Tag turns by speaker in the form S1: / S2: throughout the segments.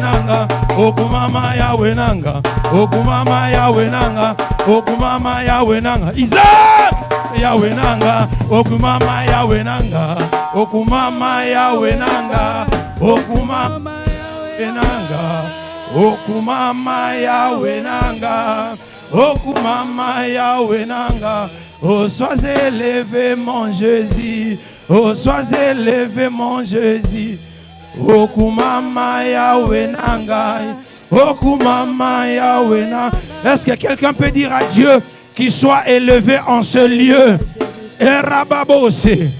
S1: nanga, okumama Yahweh nanga, okumama Yahweh nanga, okumama Yahweh nanga. Isaac Yahweh nanga, okumama Yahweh nanga, okumama Yahweh nanga, okumama Yahweh nanga, okumama Yahweh nanga, okumama Yahweh nanga. Oh, sois élevé mon Jésus, oh, sois élevé mon Jésus. Okumama Yahweh nanga, okumama Yahweh nanga. Est-ce que quelqu'un peut dire à Dieu qu'il soit élevé en ce lieu? Erababose,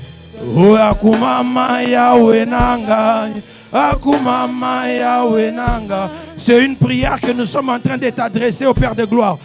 S1: oh, okumama Yahweh nanga, okumama Yahweh nanga. C'est une prière que nous sommes en train de t'adresser au Père de gloire.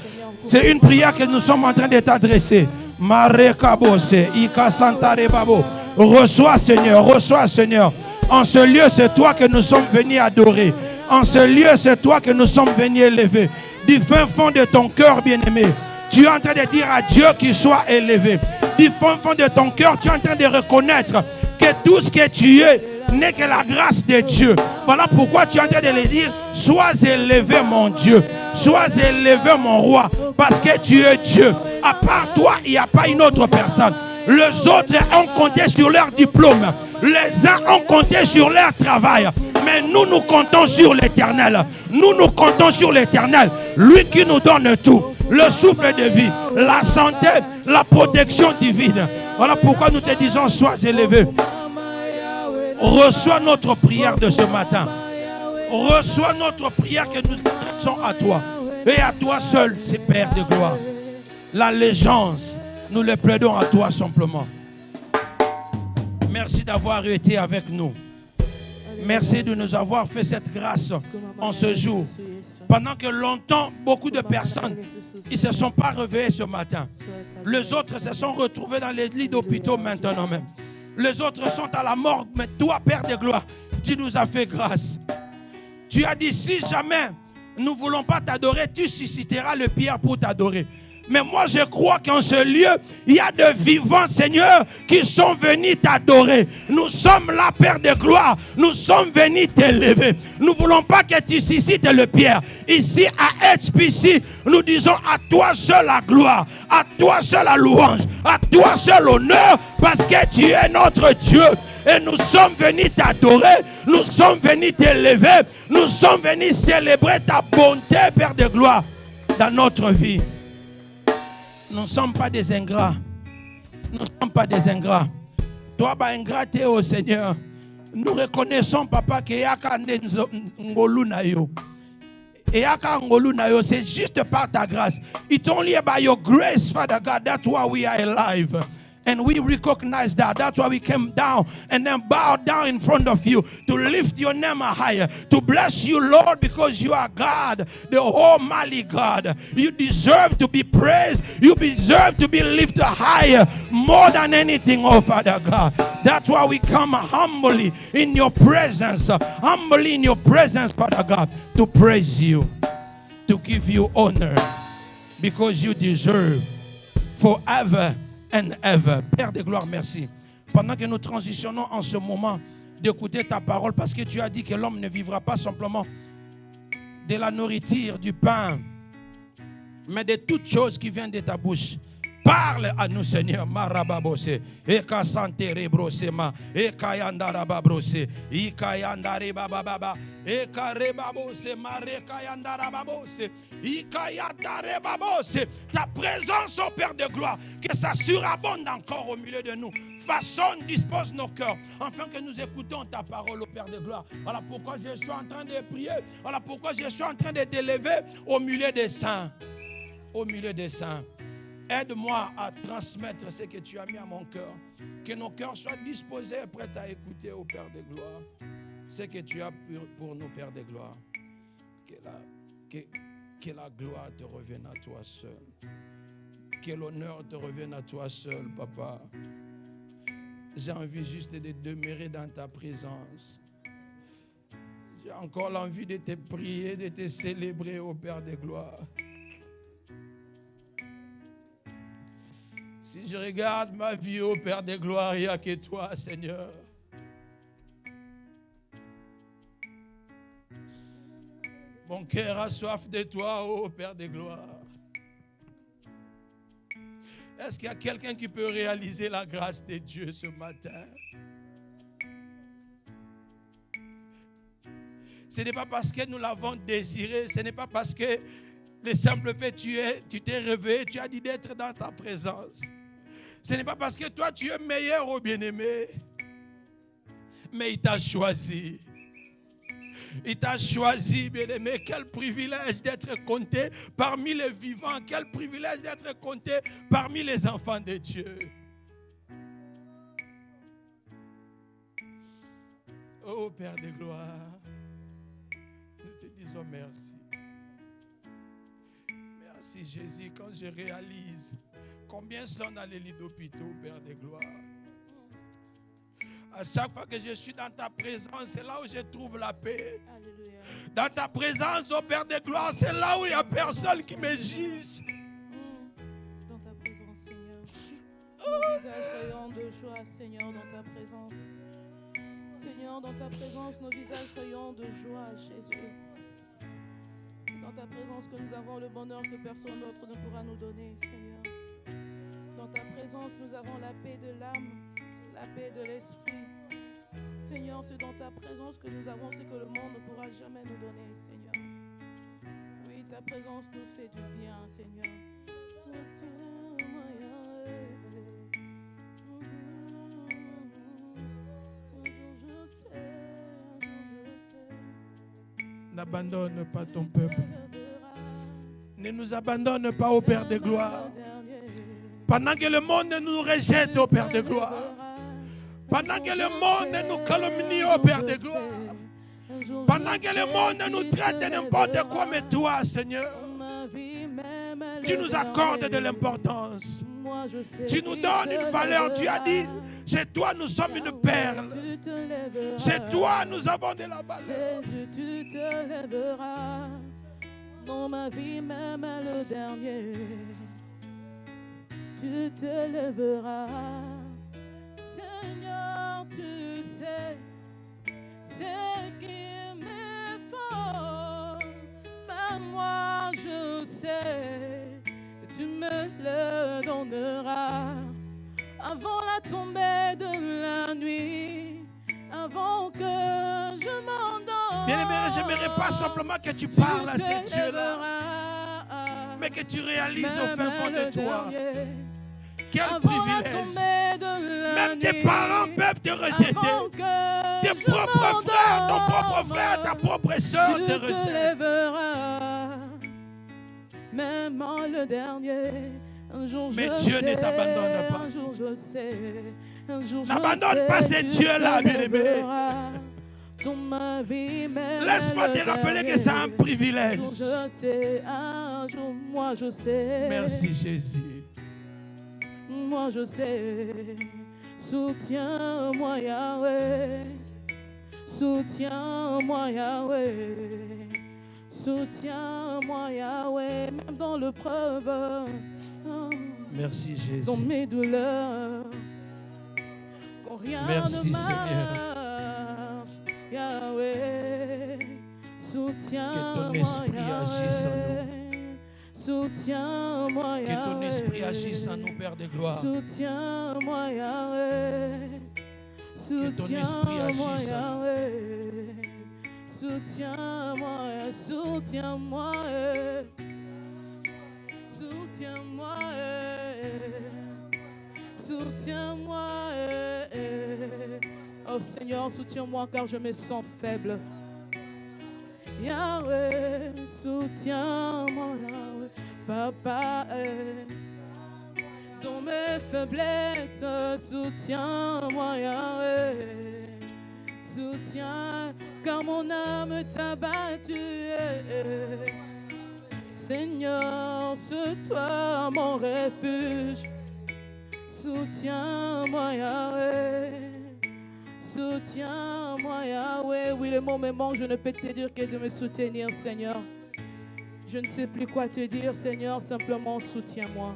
S1: C'est une prière que nous sommes en train de t'adresser. Marekabose, Ika Santare Babo. Reçois Seigneur, reçois Seigneur. En ce lieu, c'est toi que nous sommes venus adorer. En ce lieu, c'est toi que nous sommes venus élever. Du fin fond de ton cœur, bien-aimé, tu es en train de dire à Dieu qu'il soit élevé. Du fin fond de ton cœur, tu es en train de reconnaître que tout ce que tu es n'est que la grâce de Dieu. Voilà pourquoi tu es en train de le dire, sois élevé mon Dieu, sois élevé mon roi, parce que tu es Dieu. À part toi, il n'y a pas une autre personne. Les autres ont compté sur leur diplôme, les uns ont compté sur leur travail, mais nous, nous comptons sur l'Éternel. Nous comptons sur l'Éternel, lui qui nous donne tout, le souffle de vie, la santé, la protection divine. Voilà pourquoi nous te disons, sois élevé. Reçois notre prière de ce matin. Reçois notre prière que nous adressons à toi. Et à toi seul, c'est Père de gloire. L'allégeance, nous le plaidons à toi simplement. Merci d'avoir été avec nous. Merci de nous avoir fait cette grâce en ce jour. Pendant que longtemps, beaucoup de personnes, ils ne se sont pas réveillés ce matin. Les autres se sont retrouvés dans les lits d'hôpitaux maintenant même. Les autres sont à la morgue, mais toi, Père de gloire, tu nous as fait grâce. Tu as dit, si jamais nous ne voulons pas t'adorer, tu susciteras le pierre pour t'adorer. Mais moi, je crois qu'en ce lieu, il y a de vivants seigneurs qui sont venus t'adorer. Nous sommes là, Père de gloire. Nous sommes venus t'élever. Nous ne voulons pas que tu suscites le pierre. Ici, à HPC, nous disons à toi seul la gloire, à toi seul la louange, à toi seul l'honneur, parce que tu es notre Dieu. Et nous sommes venus t'adorer, nous sommes venus t'élever, nous sommes venus célébrer ta bonté, Père de gloire, dans notre vie. Nous ne sommes pas des ingrats. Nous ne sommes pas des ingrats. Toi, ingrat t'es au Seigneur. Nous reconnaissons, Papa, que yaka ngolu na yo. Et yaka ngolu na yo, c'est juste par ta grâce. It's only by your grace, Father God. That's why we are alive. And we recognize that. That's why we came down and then bow down in front of you to lift your name higher, to bless you, Lord, because you are God, the Almighty God. You deserve to be praised. You deserve to be lifted higher more than anything, oh Father God. That's why we come humbly in your presence, Father God, to praise you, to give you honor, because you deserve forever and ever. Père de gloire, merci. Pendant que nous transitionnons en ce moment d'écouter ta parole, parce que tu as dit que l'homme ne vivra pas simplement de la nourriture, du pain, mais de toutes choses qui viennent de ta bouche. Parle à nous, Seigneur. Marababose, Eka Santere Brosema, Eka Yandaraba Brose, Ika Yandare Bababa, Eka Rebabose, Mareka Yandarababose, Ika Yandare Babose. Ta présence, ô Père de gloire, que ça surabonde encore au milieu de nous. Façonne, dispose nos cœurs, afin que nous écoutons ta parole, ô Père de gloire. Voilà pourquoi je suis en train de prier. Voilà pourquoi je suis en train de t'élever au milieu des saints. Au milieu des saints. Aide-moi à transmettre ce que tu as mis à mon cœur. Que nos cœurs soient disposés et prêts à écouter, au Père de gloire, ce que tu as pour nous, Père de gloire. Que la gloire te revienne à toi seul. Que l'honneur te revienne à toi seul, Papa. J'ai envie juste de demeurer dans ta présence. J'ai encore l'envie de te prier, de te célébrer, au Père de gloire. Si je regarde ma vie, au Père de gloire, il n'y a que toi, Seigneur. Mon cœur a soif de toi, ô Père de gloire. Est-ce qu'il y a quelqu'un qui peut réaliser la grâce de Dieu ce matin? Ce n'est pas parce que nous l'avons désiré, ce n'est pas parce que le simple fait tu t'es réveillé, tu as dit d'être dans ta présence. Ce n'est pas parce que toi tu es meilleur au bien-aimé, mais il t'a choisi. Il t'a choisi, bien-aimé. Quel privilège d'être compté parmi les vivants. Quel privilège d'être compté parmi les enfants de Dieu. Oh Père de gloire, nous te disons merci. Merci Jésus, quand je réalise combien sont dans les lits d'hôpitaux, Père de gloire. À chaque fois que je suis dans ta présence, c'est là où je trouve la paix. Alléluia. Dans ta présence, ô Père de gloire, c'est là où il n'y a personne qui me juge.
S2: Dans ta présence, Seigneur. Nos visages rayonnent de joie, Seigneur, dans ta présence. Seigneur, dans ta présence, nos visages rayonnent de joie, Jésus. C'est dans ta présence que nous avons le bonheur que personne d'autre ne pourra nous donner, Seigneur. Dans ta présence, nous avons la paix de l'âme, la paix de l'esprit. Seigneur, c'est dans ta présence que nous avons ce que le monde ne pourra jamais nous donner, Seigneur. Oui, ta présence nous fait du bien, Seigneur.
S1: N'abandonne pas ton peuple. Ne nous abandonne pas, ô Père de gloire. Pendant que le monde nous rejette, ô Père de gloire. Pendant que le monde nous calomnie, ô Père de gloire. Pendant que le monde nous traite de n'importe quoi, mais toi, Seigneur, tu nous accordes de l'importance. Tu nous donnes une valeur. Tu as dit, chez toi, nous sommes une perle. Chez toi, nous avons de la valeur.
S2: Tu te lèveras dans ma vie, même le dernier. Tu te lèveras. Seigneur, tu sais ce qui m'est fort. Ben moi, je sais que tu me le donneras. Avant la tombée de la nuit, avant que je m'endorme.
S1: Bien-aimé, j'aimerais pas simplement que tu parles à ces dieux-là, mais que tu réalises au fin fond de toi. Quel privilège. Même tes parents peuvent te rejeter. Tes propres frères, ton propre frère, ta propre soeur te rejettent.
S2: Même le dernier.
S1: Mais Dieu ne t'abandonne pas. N'abandonne pas ces dieux-là, bien-aimé. Laisse-moi te rappeler que c'est un privilège.
S2: Moi je sais.
S1: Merci Jésus.
S2: Moi je sais. Soutiens-moi Yahweh. Soutiens-moi Yahweh. Soutiens-moi Yahweh. Même dans l'épreuve.
S1: Merci Jésus.
S2: Dans mes douleurs, quand rien
S1: merci,
S2: ne marche,
S1: Seigneur.
S2: Yahweh, soutiens-moi.
S1: Que ton esprit agisse en nous.
S2: Soutiens-moi, Yahweh.
S1: Que ton esprit agisse en nous, Père de gloire.
S2: Soutiens-moi, Yahweh. Soutiens-moi, Yahweh. Soutiens-moi, soutiens-moi. Soutiens-moi, soutiens-moi, oh Seigneur, soutiens-moi car je me sens faible. Yahweh, soutiens-moi, Yahweh, Papa, dans mes faiblesses, soutiens-moi, Yahweh, soutiens, car mon âme t'a battu. Seigneur, c'est toi mon refuge. Soutiens-moi, Yahweh. Soutiens-moi, Yahweh. Oui, le mot me manque, je ne peux te dire que de me soutenir, Seigneur. Je ne sais plus quoi te dire, Seigneur. Simplement, soutiens-moi.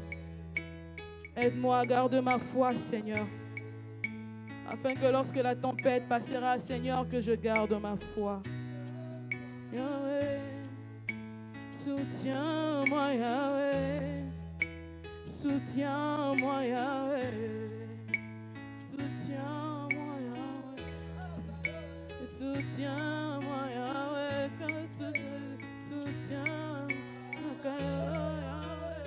S2: Aide-moi à garder ma foi, Seigneur. Afin que lorsque la tempête passera, Seigneur, que je garde ma foi. Yahweh. Soutiens-moi, Yahweh. Soutiens-moi, Yahweh. Soutiens-moi, Yahweh. Soutiens-moi, Yahweh. Soutiens-moi, Yahweh. Soutiens-moi, Yahweh.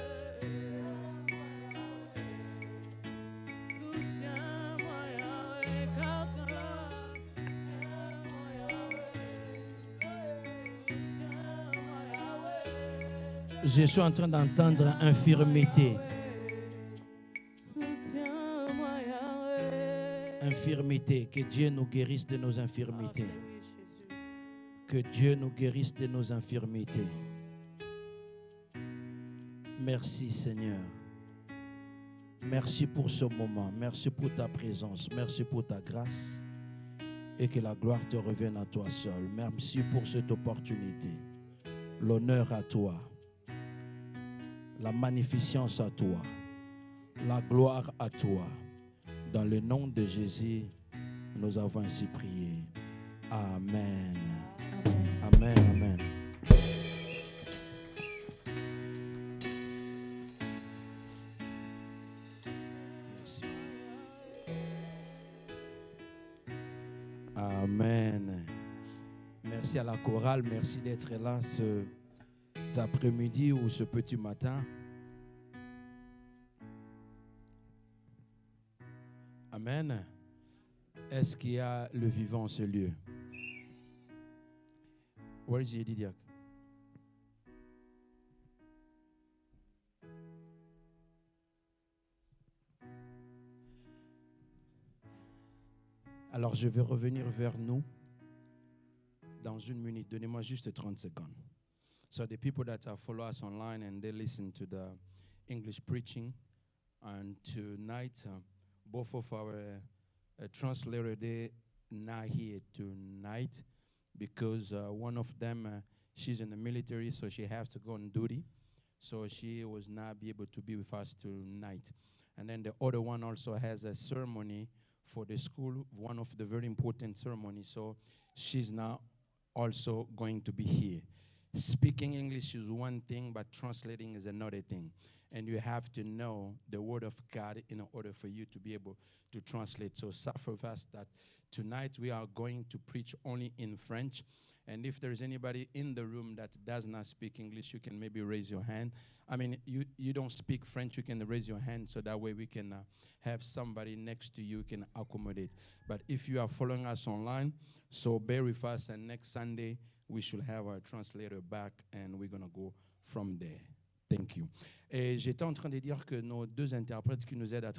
S1: Je suis en train d'entendre infirmité. Infirmité. Que Dieu nous guérisse de nos infirmités. Que Dieu nous guérisse de nos infirmités. Merci Seigneur. Merci pour ce moment. Merci pour ta présence. Merci pour ta grâce. Et que la gloire te revienne à toi seul. Merci pour cette opportunité. L'honneur à toi. La magnificence à toi. La gloire à toi. Dans le nom de Jésus, nous avons ainsi prié. Amen. Amen. Amen. Merci. Amen. Merci à la chorale. Merci d'être là cet après-midi ou ce petit matin. Amen. Est-ce qu'il y a le vivant en ce lieu? Where is Yedidiak? Alors je vais revenir vers nous dans une minute. Donnez-moi juste 30 secondes. So the people that follow us online and they listen to the English preaching, and tonight both of our translators, they're not here tonight because one of them, she's in the military, so she has to go on duty. So she was not be able to be with us tonight. And then the other one also has a ceremony for the school, one of the very important ceremonies. So she's now also going to be here. Speaking English is one thing, but translating is another thing. And you have to know the word of God in order for you to be able to translate. So suffer with us that tonight we are going to preach only in French. And if there's anybody in the room that does not speak English, you can maybe raise your hand. I mean, you don't speak French, you can raise your hand so that way we can have somebody next to you who can accommodate. But if you are following us online, so bear with us, and next Sunday we should have our translator back and we're going to go from there. Thank you. Et j'étais en train de dire que nos deux interprètes qui nous aident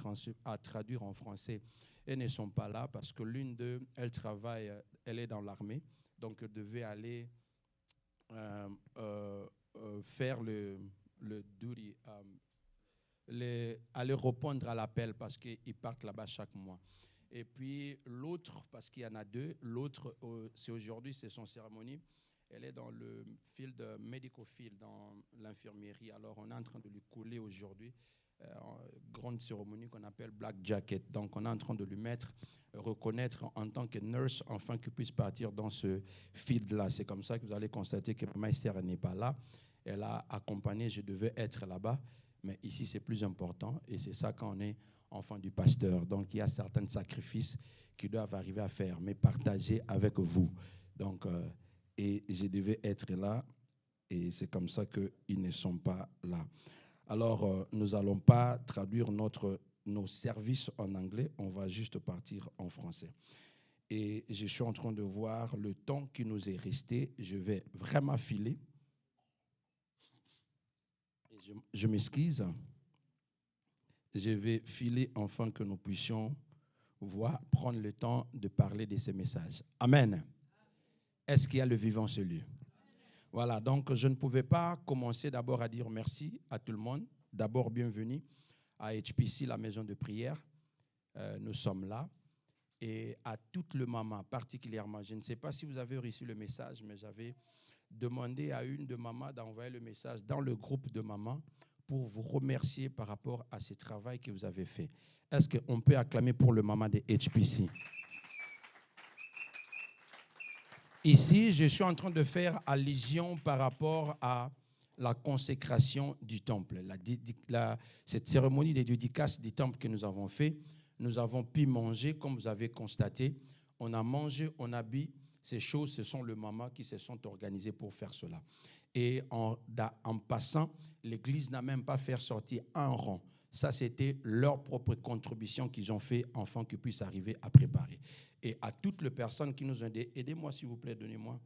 S1: à traduire en français, elles ne sont pas là parce que l'une d'eux, elle travaille, elle est dans l'armée, donc elle devait aller faire le duty, aller répondre à l'appel parce qu'ils partent là-bas chaque mois. Et puis l'autre, parce qu'il y en a deux, l'autre, c'est aujourd'hui, c'est son cérémonie. Elle est dans le field, medical field, dans l'infirmerie. Alors, on est en train de lui coller aujourd'hui grande cérémonie qu'on appelle Black Jacket. Donc, on est en train de lui reconnaître en tant que nurse, afin qu'il puisse partir dans ce field-là. C'est comme ça que vous allez constater que ma sœur n'est pas là. Elle a accompagné, je devais être là-bas. Mais ici, c'est plus important. Et c'est ça quand on est enfant du pasteur. Donc, il y a certains sacrifices qui doivent arriver à faire, mais partagés avec vous. Donc, et je devais être là, et c'est comme ça qu'ils ne sont pas là. Alors, nous n'allons pas traduire nos services en anglais, on va juste partir en français. Et je suis en train de voir le temps qui nous est resté, je vais vraiment filer. Je m'excuse, je vais filer afin que nous puissions prendre le temps de parler de ces messages. Amen. Est-ce qu'il y a le vivant ce lieu? Voilà, donc je ne pouvais pas commencer d'abord à dire merci à tout le monde. D'abord, bienvenue à HPC, la maison de prière. Nous sommes là. Et à toutes les mamans, particulièrement, je ne sais pas si vous avez reçu le message, mais j'avais demandé à une de mamans d'envoyer le message dans le groupe de mamans pour vous remercier par rapport à ce travail que vous avez fait. Est-ce qu'on peut acclamer pour le maman de HPC? Ici, je suis en train de faire allusion par rapport à la consécration du temple. Cette cérémonie de dédicace du temple que nous avons fait, nous avons pu manger, comme vous avez constaté. On a mangé, on a bu. Ces choses, ce sont les mamans qui se sont organisées pour faire cela. Et en passant, l'Église n'a même pas fait sortir un rang. Ça, c'était leur propre contribution qu'ils ont fait afin qu'ils puissent arriver à préparer. Et à toutes les personnes qui nous ont aidés, aidez-moi s'il vous plaît, donnez-moi.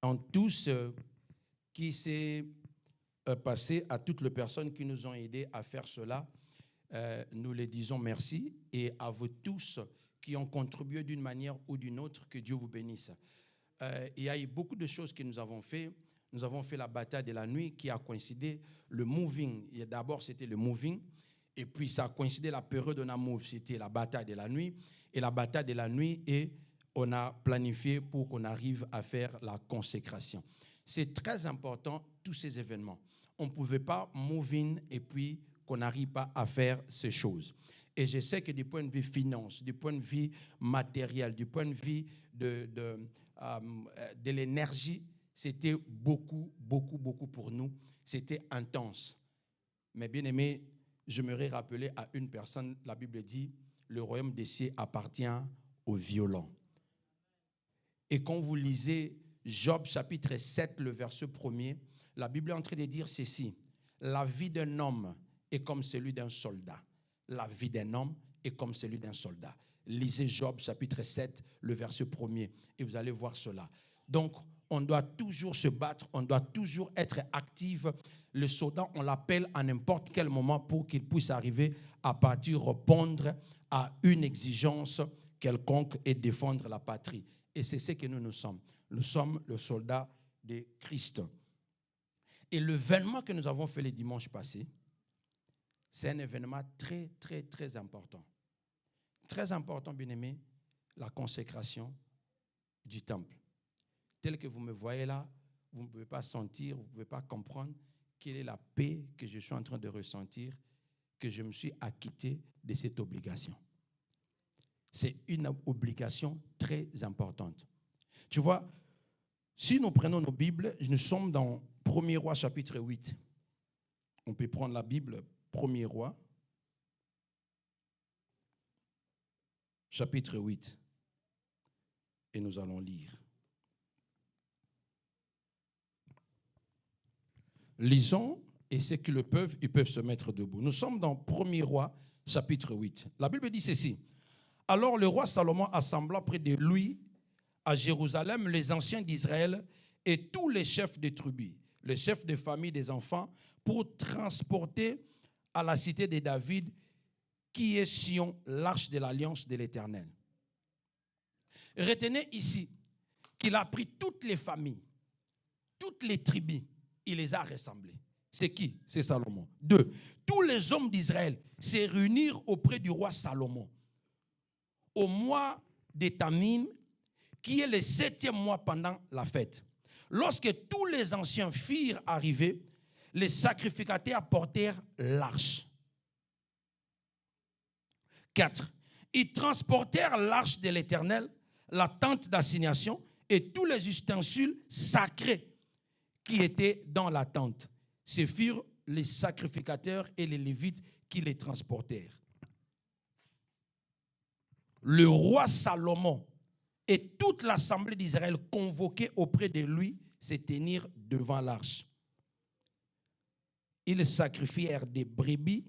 S1: En tout ce qui s'est passé, à toutes les personnes qui nous ont aidés à faire cela, nous les disons merci. Et à vous tous qui ont contribué d'une manière ou d'une autre, que Dieu vous bénisse. Il y a eu beaucoup de choses que nous avons fait. Nous avons fait la bataille de la nuit qui a coïncidé le moving. D'abord, c'était le moving. Et puis, ça a coïncidé la période de Namouv. C'était la bataille de la nuit. Et la bataille de la nuit, et on a planifié pour qu'on arrive à faire la consécration. C'est très important, tous ces événements. On ne pouvait pas moving et puis qu'on n'arrive pas à faire ces choses. Et je sais que du point de vue finance, du point de vue matériel, du point de vue de l'énergie, c'était beaucoup pour nous. C'était intense. Mais bien aimé, je m'aurais rappelé à une personne, la Bible dit, le royaume des cieux appartient aux violents. Et quand vous lisez Job chapitre 7, le verset 1er, la Bible est en train de dire ceci: la vie d'un homme est comme celui d'un soldat. La vie d'un homme est comme celui d'un soldat. Lisez Job chapitre 7, le verset 1er, et vous allez voir cela. Donc, on doit toujours se battre, on doit toujours être actif. Le soldat, on l'appelle à n'importe quel moment pour qu'il puisse arriver à partir répondre à une exigence quelconque et défendre la patrie. Et c'est ce que nous sommes. Nous sommes le soldat de Christ. Et l'événement que nous avons fait le dimanche passé, c'est un événement très, très, très important. Très important, bien-aimé, la consécration du temple. Tel que vous me voyez là, vous ne pouvez pas sentir, vous ne pouvez pas comprendre quelle est la paix que je suis en train de ressentir, que je me suis acquitté de cette obligation. C'est une obligation très importante. Tu vois, si nous prenons nos Bibles, nous sommes dans 1er Roi chapitre 8. On peut prendre la Bible, 1er Roi, chapitre 8. Et nous allons lire. Lisons, et ceux qui le peuvent, ils peuvent se mettre debout. Nous sommes dans 1er Roi, chapitre 8. La Bible dit ceci. Alors le roi Salomon assembla près de lui à Jérusalem les anciens d'Israël et tous les chefs des tribus, les chefs de famille des enfants, pour transporter à la cité de David, qui est Sion, l'arche de l'alliance de l'Éternel. Retenez ici qu'il a pris toutes les familles, toutes les tribus, il les a rassemblées. C'est qui? C'est Salomon. 2. Tous les hommes d'Israël se réunirent auprès du roi Salomon au mois de Tamim, qui est le 7e mois pendant la fête. Lorsque tous les anciens firent arriver, les sacrificateurs apportèrent l'arche. 4. Ils transportèrent l'arche de l'Éternel, la tente d'assignation et tous les ustensiles sacrés qui étaient dans la tente. Ce furent les sacrificateurs et les Lévites qui les transportèrent. Le roi Salomon et toute l'assemblée d'Israël convoquée auprès de lui se tenirent devant l'arche. Ils sacrifièrent des brebis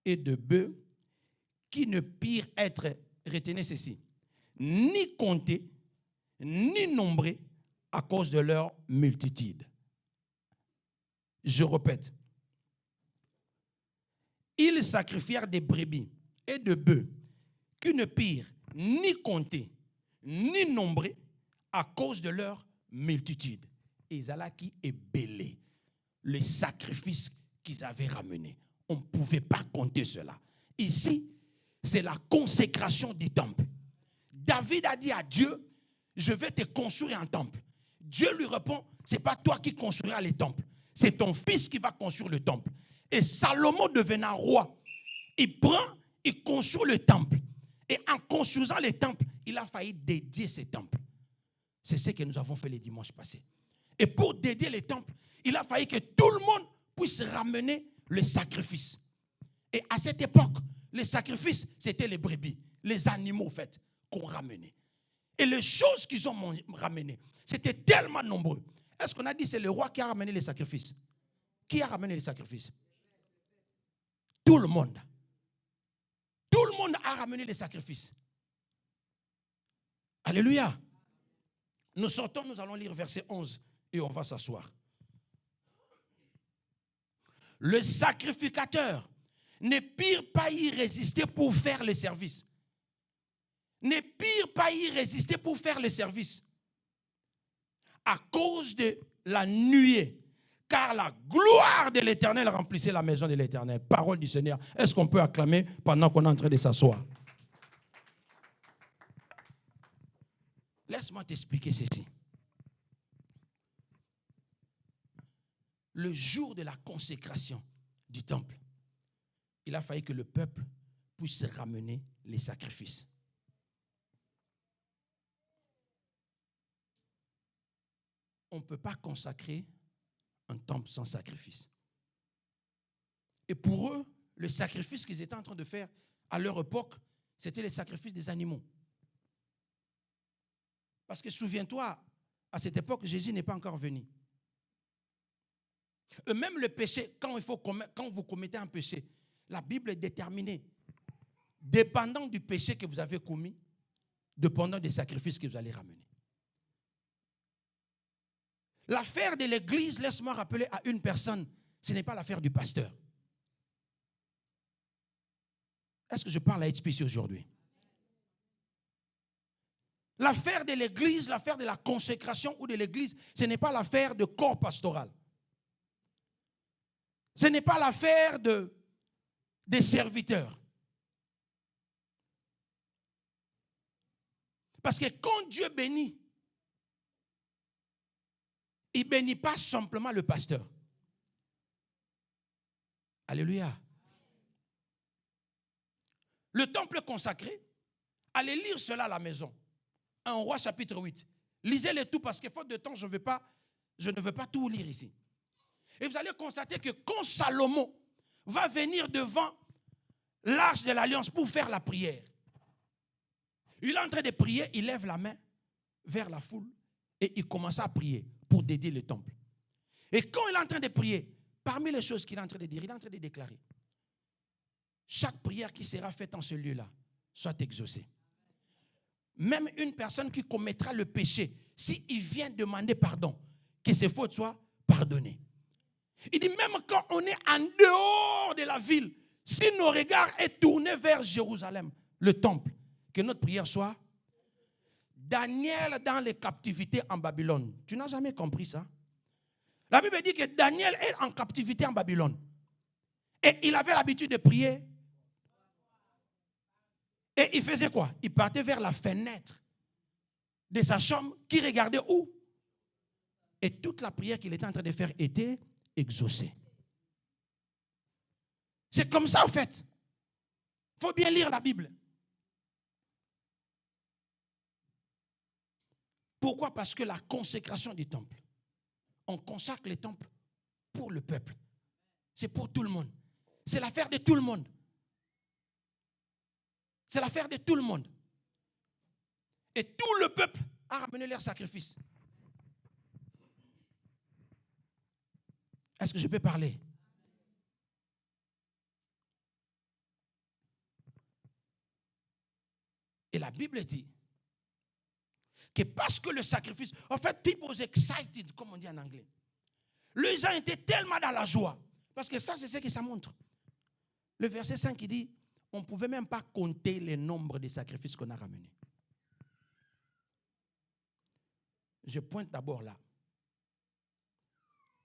S1: et des bœufs qui ne purent être, retenez ceci, ni comptés, ni nombrés à cause de leur multitude. Je répète. Ils sacrifièrent des brebis et des bœufs qui ne purent ni compter, ni nombrer à cause de leur multitude. Et Zalaki est belé. Les sacrifices qu'ils avaient ramenés. On ne pouvait pas compter cela. Ici, c'est la consécration du temple. David a dit à Dieu, je vais te construire un temple. Dieu lui répond, ce n'est pas toi qui construiras les temples. C'est ton fils qui va construire le temple. Et Salomon devenant roi, il prend, il construit le temple. Et en construisant les temples, il a failli dédier ces temples. C'est ce que nous avons fait les dimanches passés. Et pour dédier les temples, il a fallu que tout le monde puisse ramener le sacrifice. Et à cette époque, les sacrifices, c'était les brebis, les animaux, en fait, qu'on ramenait. Et les choses qu'ils ont ramenées, c'était tellement nombreux. Est-ce qu'on a dit que c'est le roi qui a ramené les sacrifices? Qui a ramené les sacrifices? Tout le monde. Tout le monde a ramené les sacrifices. Alléluia. Nous sortons, nous allons lire verset 11 et on va s'asseoir. Le sacrificateur ne pire pas y résister pour faire le service. Ne pire pas y résister pour faire le service. À cause de la nuée. Car la gloire de l'Éternel remplissait la maison de l'Éternel. Parole du Seigneur. Est-ce qu'on peut acclamer pendant qu'on est en train de s'asseoir? Laisse-moi t'expliquer ceci. Le jour de la consécration du temple, il a fallu que le peuple puisse ramener les sacrifices. On ne peut pas consacrer un temple sans sacrifice. Et pour eux, le sacrifice qu'ils étaient en train de faire à leur époque, c'était le sacrifice des animaux. Parce que souviens-toi, à cette époque, Jésus n'est pas encore venu. Et même le péché, quand vous commettez un péché, la Bible est déterminée. Dépendant du péché que vous avez commis, dépendant des sacrifices que vous allez ramener. L'affaire de l'église, laisse-moi rappeler à une personne, ce n'est pas l'affaire du pasteur. Est-ce que je parle à HPC aujourd'hui? L'affaire de l'église, l'affaire de la consécration ou de l'église, ce n'est pas l'affaire de corps pastoral. Ce n'est pas l'affaire des serviteurs. Parce que quand Dieu bénit, il ne bénit pas simplement le pasteur. Alléluia. Le temple consacré, allez lire cela à la maison. 1 Roi chapitre 8. Lisez-le tout parce que faute de temps, je ne veux pas tout lire ici. Et vous allez constater que quand Salomon va venir devant l'arche de l'alliance pour faire la prière, il est en train de prier, il lève la main vers la foule et il commence à prier pour dédier le temple. Et quand il est en train de prier, parmi les choses qu'il est en train de dire, il est en train de déclarer: chaque prière qui sera faite en ce lieu-là soit exaucée. Même une personne qui commettra le péché, s'il vient demander pardon, que ses fautes soient pardonnées. Il dit même quand on est en dehors de la ville, si nos regards sont tournés vers Jérusalem, le temple, que notre prière soit. Daniel dans les captivités en Babylone. Tu n'as jamais compris ça? La Bible dit que Daniel est en captivité en Babylone. Et il avait l'habitude de prier. Et il faisait quoi? Il partait vers la fenêtre de sa chambre qui regardait où? Et toute la prière qu'il était en train de faire était exaucée. C'est comme ça en fait. Il faut bien lire la Bible. Pourquoi? Parce que la consécration du temple, on consacre le temple pour le peuple. C'est pour tout le monde. C'est l'affaire de tout le monde. C'est l'affaire de tout le monde. Et tout le peuple a ramené leur sacrifice. Est-ce que je peux parler? Et la Bible dit que parce que le sacrifice, en fait, people was excited, comme on dit en anglais. Les gens étaient tellement dans la joie. Parce que ça, c'est ce que ça montre. Le verset 5, il dit, on ne pouvait même pas compter le nombre de sacrifices qu'on a ramenés. Je pointe d'abord là.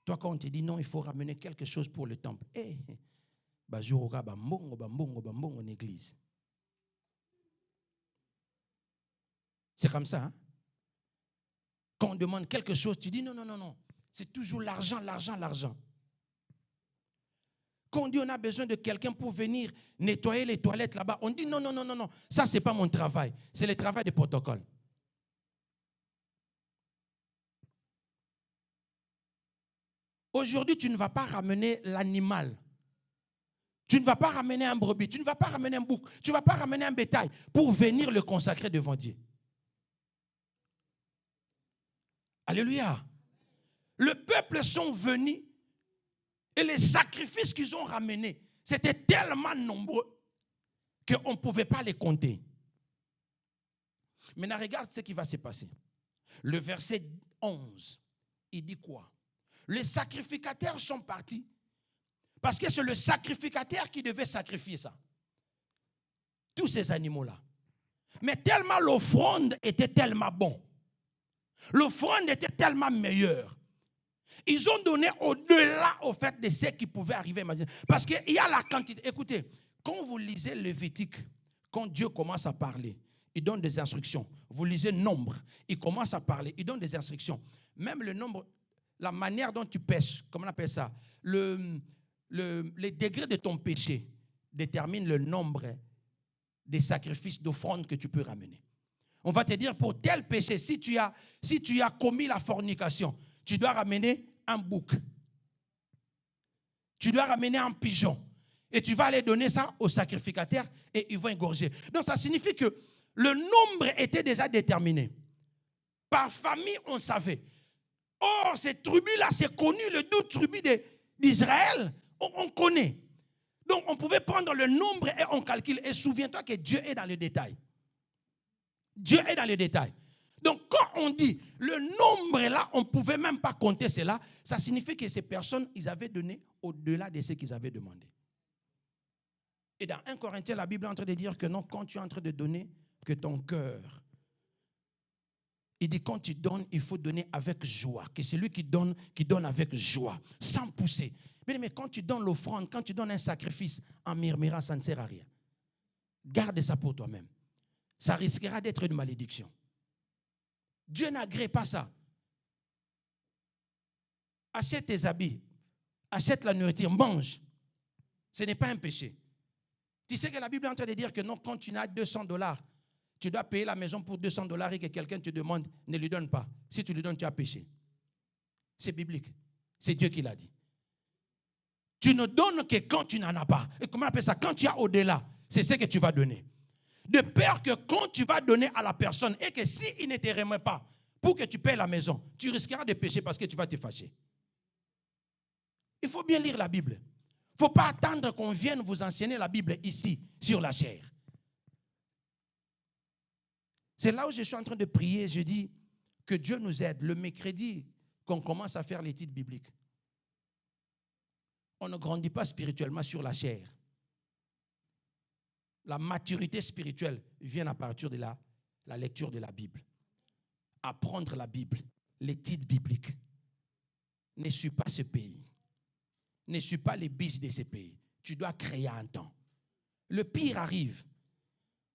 S1: Toi, quand on te dit non, il faut ramener quelque chose pour le temple. Eh, en église. C'est comme ça, hein? Quand on demande quelque chose, tu dis non. C'est toujours l'argent. Quand on dit on a besoin de quelqu'un pour venir nettoyer les toilettes là-bas, on dit non, non, non, non, non. Ça, ce n'est pas mon travail. C'est le travail des protocoles. Aujourd'hui, tu ne vas pas ramener l'animal. Tu ne vas pas ramener un brebis. Tu ne vas pas ramener un bouc. Tu ne vas pas ramener un bétail pour venir le consacrer devant Dieu. Alléluia. Le peuple sont venus et les sacrifices qu'ils ont ramenés, c'était tellement nombreux qu'on ne pouvait pas les compter. Maintenant, regarde ce qui va se passer. Le verset 11, il dit quoi? Les sacrificateurs sont partis parce que c'est le sacrificateur qui devait sacrifier ça. Tous ces animaux-là. Mais tellement l'offrande était tellement bon. L'offrande était tellement meilleure. Ils ont donné au-delà au fait de ce qui pouvait arriver. Parce qu'il y a la quantité. Écoutez, quand vous lisez Lévitique, quand Dieu commence à parler, il donne des instructions. Vous lisez Nombre, il commence à parler, il donne des instructions. Même le nombre, la manière dont tu pêches, comment on appelle ça, les degrés de ton péché déterminent le nombre des sacrifices d'offrande que tu peux ramener. On va te dire pour tel péché, si tu as commis la fornication, tu dois ramener un bouc. Tu dois ramener un pigeon. Et tu vas aller donner ça au sacrificateur et ils vont égorger. Donc ça signifie que le nombre était déjà déterminé. Par famille, on savait. Or, ces tribus-là, c'est connu, le 12 tribus d'Israël, on connaît. Donc on pouvait prendre le nombre et on calcule. Et souviens-toi que Dieu est dans les détails. Dieu est dans les détails. Donc, quand on dit le nombre est là, on ne pouvait même pas compter cela, ça signifie que ces personnes, ils avaient donné au-delà de ce qu'ils avaient demandé. Et dans 1 Corinthiens, la Bible est en train de dire que non, quand tu es en train de donner, que ton cœur, il dit quand tu donnes, il faut donner avec joie. Que c'est lui qui donne avec joie, sans pousser. Mais quand tu donnes l'offrande, quand tu donnes un sacrifice en murmurant, ça ne sert à rien. Garde ça pour toi-même. Ça risquera d'être une malédiction. Dieu n'agrée pas ça. Achète tes habits, achète la nourriture, mange. Ce n'est pas un péché. Tu sais que la Bible est en train de dire que non, quand tu as $200, tu dois payer la maison pour $200 et que quelqu'un te demande, ne lui donne pas. Si tu lui donnes, tu as péché. C'est biblique. C'est Dieu qui l'a dit. Tu ne donnes que quand tu n'en as pas. Et comment on appelle ça? Quand tu as au-delà, c'est ce que tu vas donner. De peur que quand tu vas donner à la personne et que s'il ne te remet pas pour que tu payes la maison, tu risqueras de pécher parce que tu vas te fâcher. Il faut bien lire la Bible. Il ne faut pas attendre qu'on vienne vous enseigner la Bible ici, sur la chair. C'est là où je suis en train de prier. Je dis que Dieu nous aide. Le mercredi, qu'on commence à faire l'étude biblique. On ne grandit pas spirituellement sur la chair. La maturité spirituelle vient à partir de la lecture de la Bible. Apprendre la Bible, l'étude biblique. Ne suis pas ce pays. Ne suis pas les bis de ce pays. Tu dois créer un temps. Le pire arrive.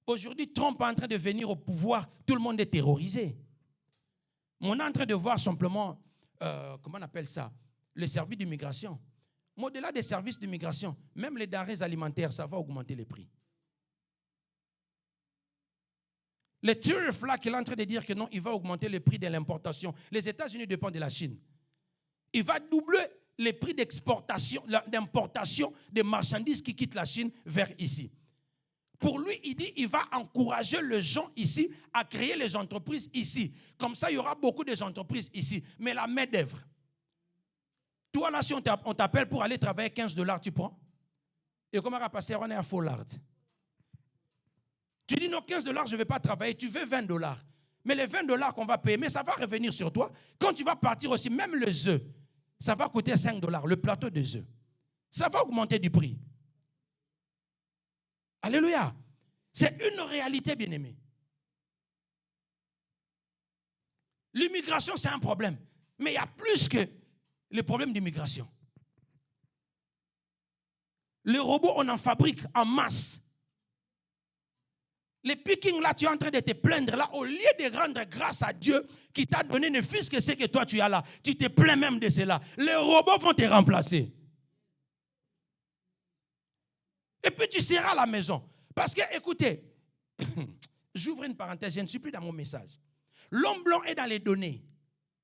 S1: Aujourd'hui, Trump est en train de venir au pouvoir. Tout le monde est terrorisé. On est en train de voir simplement, comment on appelle ça, le service d'immigration. Mais au-delà des services d'immigration, même les denrées alimentaires, ça va augmenter les prix. Le tariff là qu'il est en train de dire que non, il va augmenter le prix de l'importation. Les États-Unis dépendent de la Chine. Il va doubler les prix d'exportation, d'importation des marchandises qui quittent la Chine vers ici. Pour lui, il dit qu'il va encourager les gens ici à créer les entreprises ici. Comme ça, il y aura beaucoup d'entreprises ici. Mais la main-d'œuvre. Toi, là, si on t'appelle pour aller travailler $15, tu prends? Et comment va passer? On est à Follard. Tu dis non, $15, je ne vais pas travailler. Tu veux $20. Mais les $20 qu'on va payer, mais ça va revenir sur toi. Quand tu vas partir aussi, même les œufs, ça va coûter $5, le plateau des œufs. Ça va augmenter du prix. Alléluia. C'est une réalité, bien-aimée. L'immigration, c'est un problème. Mais il y a plus que le problème d'immigration. Les robots, on en fabrique en masse. Les pickings, là, tu es en train de te plaindre. Là, au lieu de rendre grâce à Dieu qui t'a donné ne fût-ce que ce que toi tu as là, tu te plains même de cela. Les robots vont te remplacer. Et puis tu seras à la maison. Parce que, écoutez, j'ouvre une parenthèse, je ne suis plus dans mon message. L'homme blanc est dans les données.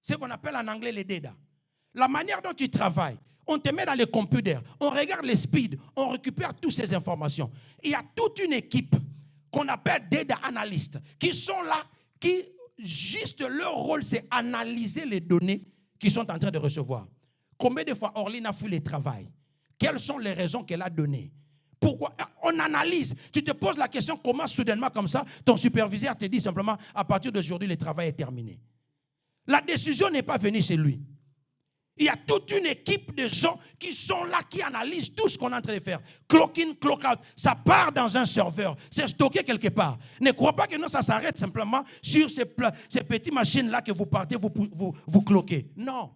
S1: C'est ce qu'on appelle en anglais les data. La manière dont tu travailles, on te met dans les computers, on regarde les speeds, on récupère toutes ces informations. Il y a toute une équipe qu'on appelle data analystes qui sont là, qui juste leur rôle, c'est analyser les données qu'ils sont en train de recevoir. Combien de fois Orline a fait le travail? Quelles sont les raisons qu'elle a données? Pourquoi? On analyse. Tu te poses la question, comment soudainement comme ça, ton superviseur te dit simplement, à partir d'aujourd'hui, le travail est terminé. La décision n'est pas venue chez lui. Il y a toute une équipe de gens qui sont là, qui analysent tout ce qu'on est en train de faire. Clock in, clock out. Ça part dans un serveur. C'est stocké quelque part. Ne crois pas que non, ça s'arrête simplement sur ces petites machines-là que vous partez, vous cloquez. Non.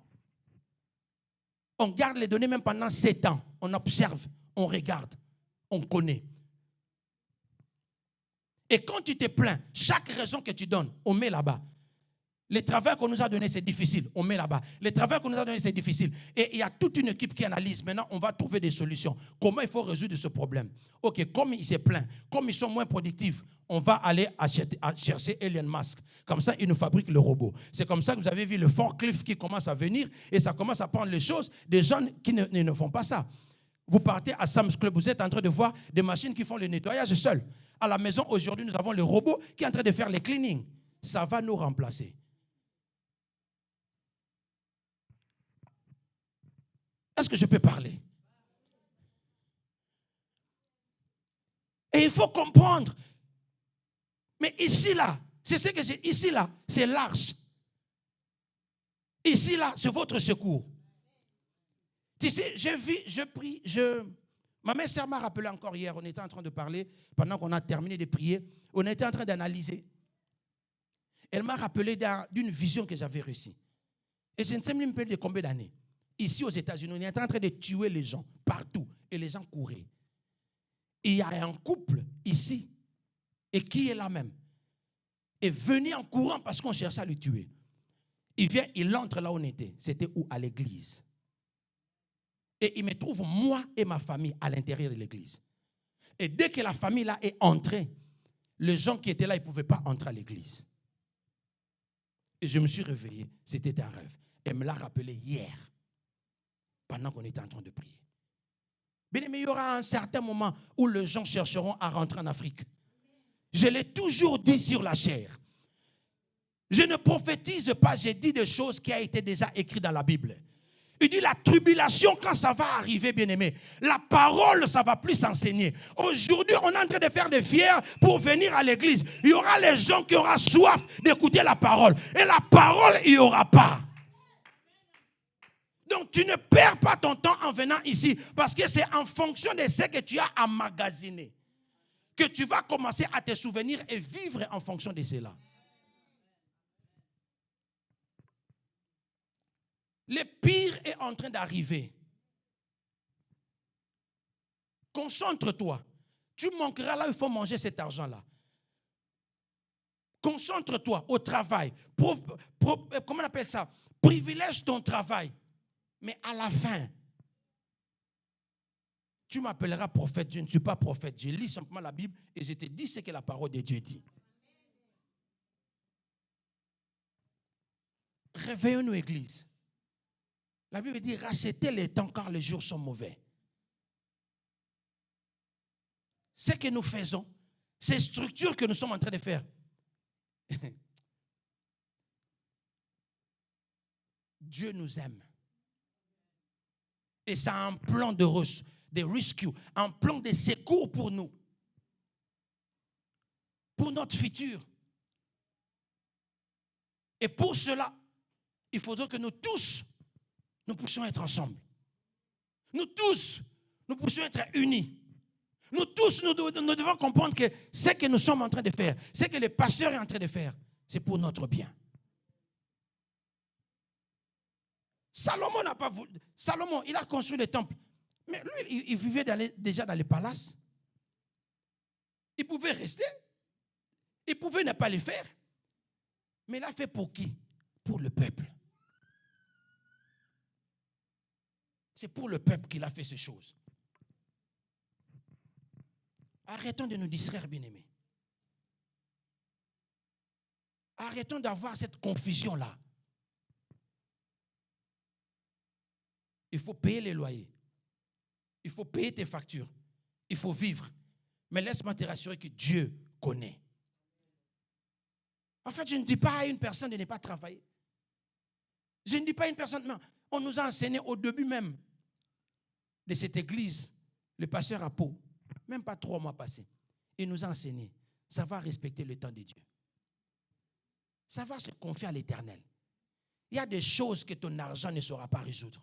S1: On garde les données même pendant 7 ans. On observe, on regarde, on connaît. Et quand tu te plains, chaque raison que tu donnes, on met là-bas. Le travail qu'on nous a donné, c'est difficile. On met là-bas. Le travail qu'on nous a donné, c'est difficile. Et il y a toute une équipe qui analyse. Maintenant, on va trouver des solutions. Comment il faut résoudre ce problème? OK, comme il s'est plaint, comme ils sont moins productifs, on va aller chercher Elon Musk. Comme ça, il nous fabrique le robot. C'est comme ça que vous avez vu le forklift qui commence à venir et ça commence à prendre les choses des gens qui ne font pas ça. Vous partez à Sam's Club, vous êtes en train de voir des machines qui font le nettoyage seules. À la maison, aujourd'hui, nous avons le robot qui est en train de faire les cleaning. Ça va nous remplacer. Est-ce que je peux parler? Et il faut comprendre. Mais ici, là, c'est ce que c'est. Ici, là, c'est l'arche. Ici, là, c'est votre secours. Tu sais, je prie, ma mère sœur m'a rappelé encore hier, on était en train de parler, pendant qu'on a terminé de prier, on était en train d'analyser. Elle m'a rappelé d'une vision que j'avais reçue. Et je ne sais même pas de combien d'années. Ici aux États-Unis, on est en train de tuer les gens partout. Et les gens couraient. Et il y a un couple ici, et qui est là même, est venu en courant parce qu'on cherchait à le tuer. Il vient, il entre là où on était. C'était où? À l'église. Et il me trouve, moi et ma famille, à l'intérieur de l'église. Et dès que la famille là est entrée, les gens qui étaient là, ils ne pouvaient pas entrer à l'église. Et je me suis réveillé. C'était un rêve. Elle me l'a rappelé hier, pendant qu'on était en train de prier. Mais il y aura un certain moment où les gens chercheront à rentrer en Afrique. Je l'ai toujours dit sur la chair. Je ne prophétise pas, j'ai dit des choses qui ont été déjà écrites dans la Bible. Il dit la tribulation, quand ça va arriver, bien-aimé, la parole, ça va plus s'enseigner. Aujourd'hui, on est en train de faire des fiers pour venir à l'église. Il y aura les gens qui auront soif d'écouter la parole. Et la parole, il n'y aura pas. Donc, tu ne perds pas ton temps en venant ici parce que c'est en fonction de ce que tu as emmagasiné que tu vas commencer à te souvenir et vivre en fonction de cela. Le pire est en train d'arriver. Concentre-toi. Tu manqueras là où il faut manger cet argent-là. Concentre-toi au travail. Comment on appelle ça? Privilège ton travail. Mais à la fin, tu m'appelleras prophète. Je ne suis pas prophète. Je lis simplement la Bible et je te dis ce que la parole de Dieu dit. Réveillons-nous, Église. La Bible dit, rachetez les temps car les jours sont mauvais. Ce que nous faisons, ces structures que nous sommes en train de faire, Dieu nous aime. Et ça a un plan de rescue, un plan de secours pour nous. Pour notre futur. Et pour cela, il faudra que nous tous, nous puissions être ensemble. Nous tous, nous puissions être unis. Nous tous, nous devons comprendre que ce que nous sommes en train de faire, ce que le pasteur est en train de faire, c'est pour notre bien. Salomon n'a pas voulu. Salomon, il a construit le temple. Mais lui, il vivait déjà dans les palaces. Il pouvait rester. Il pouvait ne pas le faire. Mais il a fait pour qui? Pour le peuple. C'est pour le peuple qu'il a fait ces choses. Arrêtons de nous distraire, bien-aimés. Arrêtons d'avoir cette confusion-là. Il faut payer les loyers. Il faut payer tes factures. Il faut vivre. Mais laisse-moi te rassurer que Dieu connaît. En fait, je ne dis pas à une personne de ne pas travailler. Je ne dis pas à une personne, non. On nous a enseigné au début même de cette église, le pasteur à Pau, même pas 3 mois passés, il nous a enseigné, ça va respecter le temps de Dieu. Ça va se confier à l'Éternel. Il y a des choses que ton argent ne saura pas résoudre.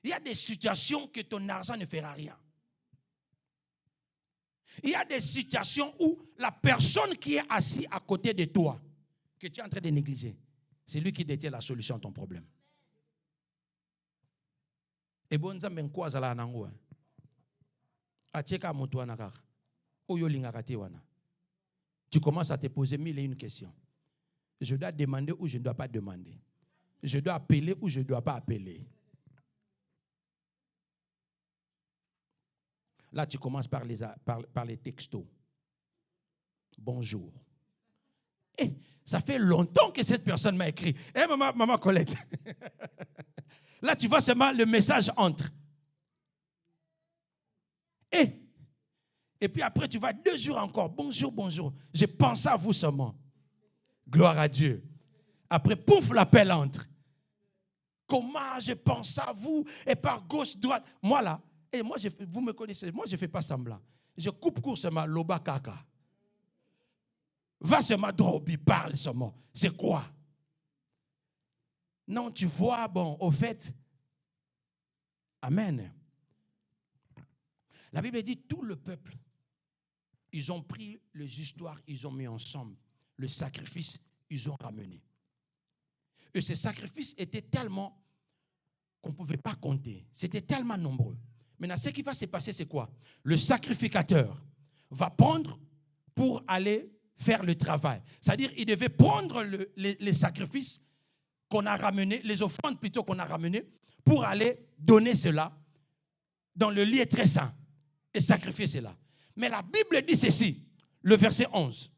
S1: Il y a des situations que ton argent ne fera rien. Il y a des situations où la personne qui est assise à côté de toi, que tu es en train de négliger, c'est lui qui détient la solution à ton problème. Et bon, ça m'en quoi ça là nango. Tu commences à te poser 1001 questions. Je dois demander ou je ne dois pas demander. Je dois appeler ou je ne dois pas appeler. Là, tu commences par les textos. Bonjour. Eh, ça fait longtemps que cette personne m'a écrit. Eh, maman Colette. Là, tu vois seulement le message entre. Et puis après, tu vas 2 jours encore. Bonjour, bonjour. Je pense à vous seulement. Gloire à Dieu. Après, pouf, l'appel entre. Comment je pense à vous? Et par gauche, droite. Moi là, et moi, vous me connaissez, moi je ne fais pas semblant. Je coupe court seulement, loba kaka. Va seulement drobi, parle seulement. C'est quoi? Non, tu vois, bon, au fait, amen. La Bible dit, tout le peuple, ils ont pris les histoires, ils ont mis ensemble. Le sacrifice, ils ont ramené. Et ces sacrifices étaient tellement qu'on ne pouvait pas compter. C'était tellement nombreux. Maintenant, ce qui va se passer, c'est quoi? Le sacrificateur va prendre pour aller faire le travail. C'est-à-dire, il devait prendre les sacrifices qu'on a ramenés, les offrandes plutôt qu'on a ramenées, pour aller donner cela dans le lieu très saint et sacrifier cela. Mais la Bible dit ceci, le verset 11.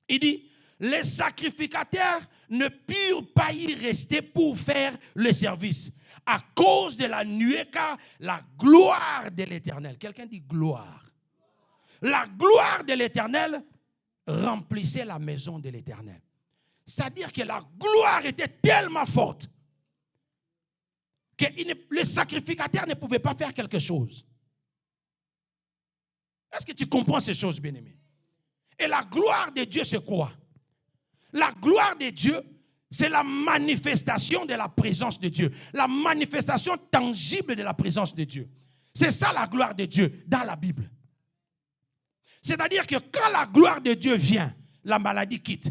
S1: Il dit, les sacrificateurs ne purent pas y rester pour faire le service à cause de la nuée, car la gloire de l'Éternel, quelqu'un dit gloire. La gloire de l'Éternel remplissait la maison de l'Éternel. C'est-à-dire que la gloire était tellement forte que les sacrificateurs ne pouvaient pas faire quelque chose. Est-ce que tu comprends ces choses, bien-aimés? Et la gloire de Dieu, c'est quoi? La gloire de Dieu, c'est la manifestation de la présence de Dieu. La manifestation tangible de la présence de Dieu. C'est ça la gloire de Dieu dans la Bible. C'est-à-dire que quand la gloire de Dieu vient, la maladie quitte.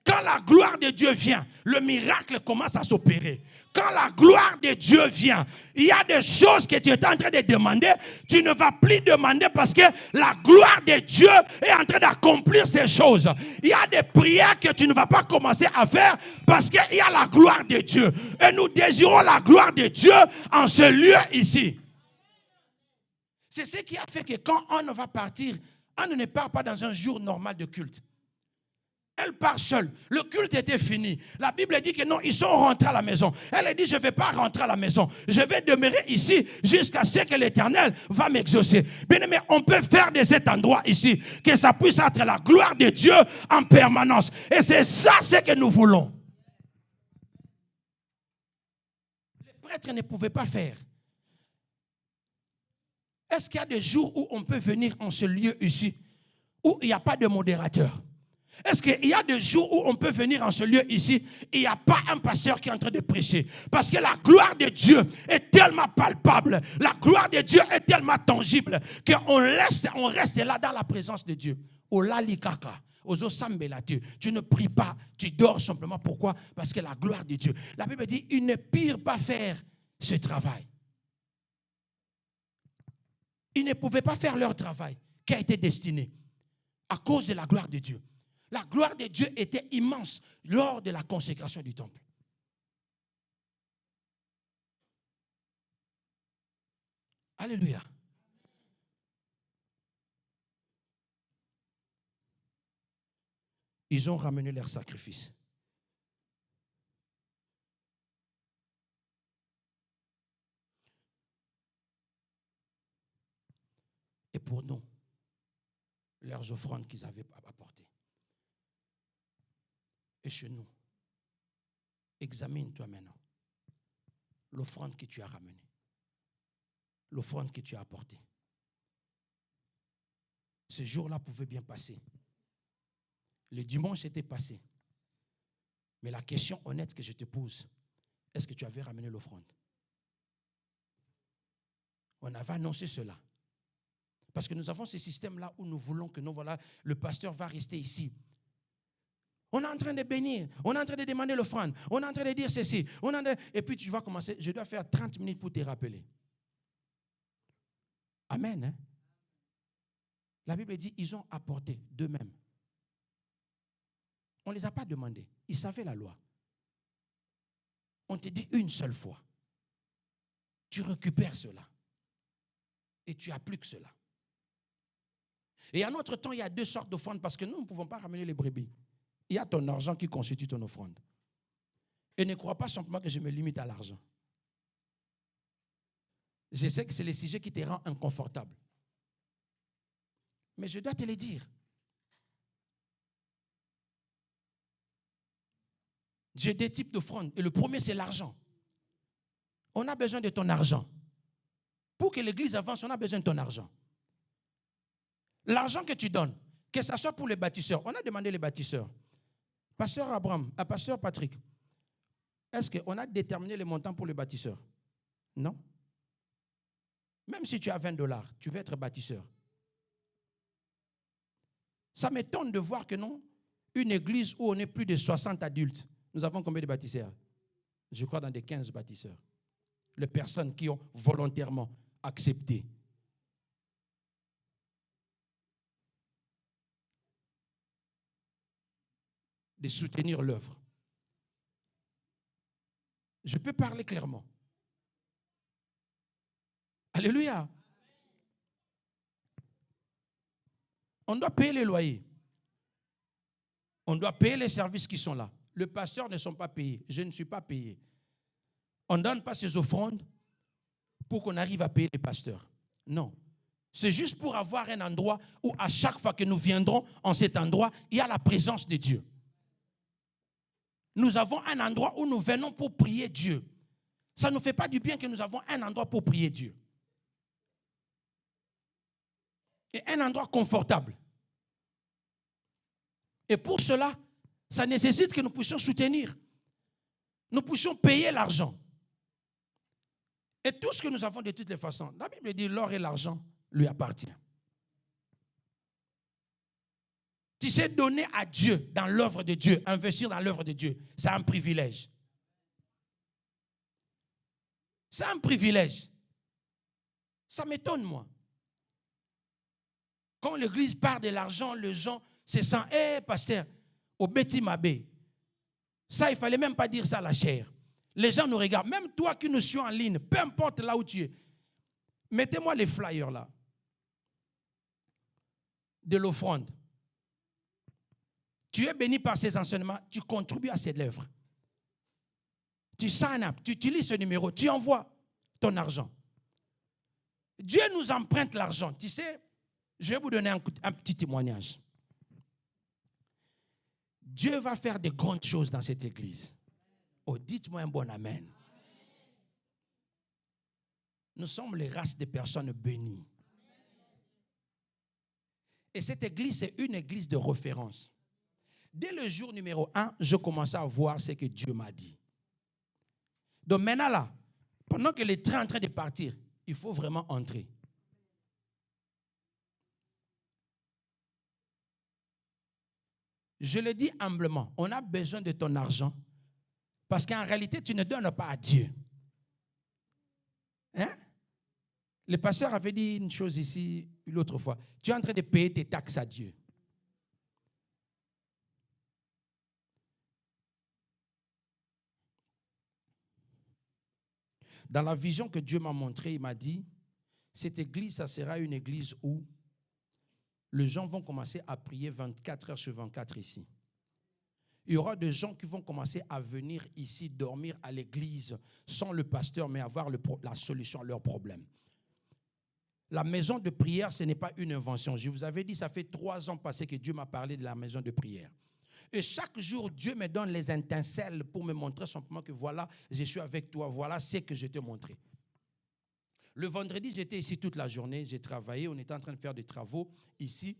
S1: Quand la gloire de Dieu vient, le miracle commence à s'opérer. Quand la gloire de Dieu vient, il y a des choses que tu es en train de demander, tu ne vas plus demander parce que la gloire de Dieu est en train d'accomplir ces choses. Il y a des prières que tu ne vas pas commencer à faire parce qu'il y a la gloire de Dieu. Et nous désirons la gloire de Dieu en ce lieu ici. C'est ce qui a fait que quand on va partir, on ne part pas dans un jour normal de culte. Elle part seule. Le culte était fini. La Bible dit que non, ils sont rentrés à la maison. Elle a dit, je ne vais pas rentrer à la maison. Je vais demeurer ici jusqu'à ce que l'Éternel va m'exaucer. Bien aimé, on peut faire de cet endroit ici que ça puisse être la gloire de Dieu en permanence. Et c'est ça ce que nous voulons. Les prêtres ne pouvaient pas faire. Est-ce qu'il y a des jours où on peut venir en ce lieu ici où il n'y a pas de modérateur? Est-ce qu'il y a des jours où on peut venir en ce lieu ici et il n'y a pas un pasteur qui est en train de prêcher? Parce que la gloire de Dieu est tellement palpable, la gloire de Dieu est tellement tangible qu'on reste là dans la présence de Dieu. Tu ne pries pas, tu dors simplement. Pourquoi? Parce que la gloire de Dieu. La Bible dit, ils ne purent pas faire ce travail. Ils ne pouvaient pas faire leur travail qui a été destiné à cause de la gloire de Dieu. La gloire de Dieu était immense lors de la consécration du temple. Alléluia. Ils ont ramené leur sacrifice. Et pour nous, leurs offrandes qu'ils avaient apportées. Et chez nous, examine-toi maintenant l'offrande que tu as ramenée, l'offrande que tu as apportée. Ce jour-là pouvait bien passer. Le dimanche était passé. Mais la question honnête que je te pose, est-ce que tu avais ramené l'offrande? On avait annoncé cela. Parce que nous avons ce système-là où nous voulons que voilà, le pasteur va rester ici. On est en train de bénir, on est en train de demander l'offrande, on est en train de dire ceci. Et puis tu vas commencer, je dois faire 30 minutes pour te rappeler. Amen. Hein? La Bible dit, ils ont apporté d'eux-mêmes. On ne les a pas demandés. Ils savaient la loi. On te dit une seule fois. Tu récupères cela. Et tu appliques cela. Et à notre temps, il y a deux sortes d'offrandes parce que nous ne pouvons pas ramener les brebis. Il y a ton argent qui constitue ton offrande. Et ne crois pas simplement que je me limite à l'argent. Je sais que c'est le sujet qui te rend inconfortable. Mais je dois te le dire. J'ai deux types d'offrandes. Et le premier, c'est l'argent. On a besoin de ton argent. Pour que l'église avance, on a besoin de ton argent. L'argent que tu donnes, que ce soit pour les bâtisseurs. On a demandé les bâtisseurs. Pasteur Abraham, Pasteur Patrick, est-ce qu'on a déterminé les montants pour les bâtisseurs? Non. Même si tu as $20, tu veux être bâtisseur. Ça m'étonne de voir que non, une église où on est plus de 60 adultes, nous avons combien de bâtisseurs? Je crois dans des 15 bâtisseurs. Les personnes qui ont volontairement accepté. De soutenir l'œuvre. Je peux parler clairement. Alléluia. On doit payer les loyers. On doit payer les services qui sont là. Les pasteurs ne sont pas payés. Je ne suis pas payé. On ne donne pas ces offrandes pour qu'on arrive à payer les pasteurs. Non. C'est juste pour avoir un endroit où à chaque fois que nous viendrons en cet endroit, il y a la présence de Dieu. Nous avons un endroit où nous venons pour prier Dieu. Ça ne nous fait pas du bien que nous avons un endroit pour prier Dieu. Et un endroit confortable. Et pour cela, ça nécessite que nous puissions soutenir. Nous puissions payer l'argent. Et tout ce que nous avons de toutes les façons, la Bible dit l'or et l'argent lui appartient. Tu sais, donner à Dieu dans l'œuvre de Dieu, investir dans l'œuvre de Dieu, c'est un privilège. C'est un privilège. Ça m'étonne, moi. Quand l'église parle de l'argent, les gens se sentent, pasteur, au Betty Mabé. Ça, il ne fallait même pas dire ça à la chair. Les gens nous regardent. Même toi qui nous suis en ligne, peu importe là où tu es, mettez-moi les flyers là. De l'offrande. Tu es béni par ces enseignements, tu contribues à cette œuvre. Tu sign up, tu utilises ce numéro, tu envoies ton argent. Dieu nous emprunte l'argent. Tu sais, je vais vous donner un petit témoignage. Dieu va faire de grandes choses dans cette église. Oh, dites-moi un bon amen. Nous sommes les races de personnes bénies. Et cette église, c'est une église de référence. Dès le jour numéro 1, je commençais à voir ce que Dieu m'a dit. Donc maintenant là, pendant que le train est en train de partir, il faut vraiment entrer. Je le dis humblement, on a besoin de ton argent parce qu'en réalité, tu ne donnes pas à Dieu. Hein? Le pasteur avait dit une chose ici l'autre fois. Tu es en train de payer tes taxes à Dieu. Dans la vision que Dieu m'a montrée, il m'a dit, cette église, ça sera une église où les gens vont commencer à prier 24 heures sur 24 ici. Il y aura des gens qui vont commencer à venir ici dormir à l'église sans le pasteur, mais avoir la solution à leurs problèmes. La maison de prière, ce n'est pas une invention. Je vous avais dit, ça fait 3 ans passés que Dieu m'a parlé de la maison de prière. Et chaque jour, Dieu me donne les étincelles pour me montrer simplement que voilà, je suis avec toi, voilà ce que je t'ai montré. Le vendredi, j'étais ici toute la journée, j'ai travaillé, on était en train de faire des travaux ici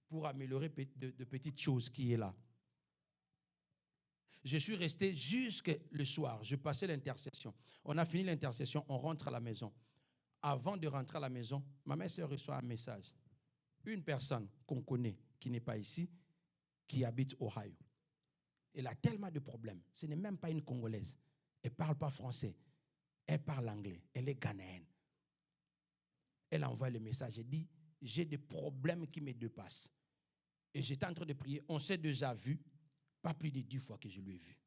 S1: pour améliorer de petites choses qui est là. Je suis resté jusqu'au soir, je passais l'intercession. On a fini l'intercession, on rentre à la maison. Avant de rentrer à la maison, ma mère reçoit un message. Une personne qu'on connaît, qui n'est pas ici, qui habite Ohio. Elle a tellement de problèmes. Ce n'est même pas une Congolaise. Elle ne parle pas français. Elle parle anglais. Elle est ghanéenne. Elle envoie le message. Elle dit, j'ai des problèmes qui me dépassent. Et j'étais en train de prier. On s'est déjà vu. Pas plus de 10 fois que je l'ai vu.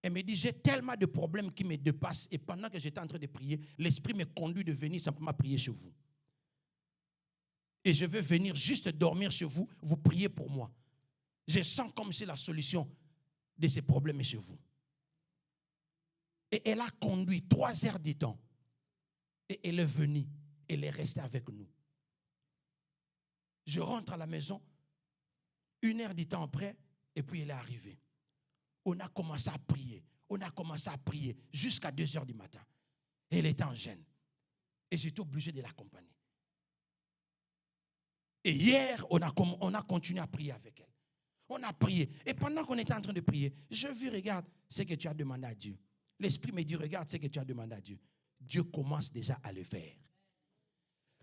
S1: Elle me dit, j'ai tellement de problèmes qui me dépassent. Et pendant que j'étais en train de prier, l'Esprit me conduit de venir simplement prier chez vous. Et je vais venir juste dormir chez vous, vous priez pour moi. Je sens comme si la solution de ces problèmes est chez vous. Et elle a conduit 3 heures de temps. Et elle est venue. Elle est restée avec nous. Je rentre à la maison, 1 heure de temps après, et puis elle est arrivée. On a commencé à prier. On a commencé à prier jusqu'à 2 heures du matin. Et elle était en gêne. Et j'étais obligé de l'accompagner. Et hier, on a continué à prier avec elle. On a prié. Et pendant qu'on était en train de prier, je vis, regarde ce que tu as demandé à Dieu. L'Esprit me dit, regarde ce que tu as demandé à Dieu. Dieu commence déjà à le faire.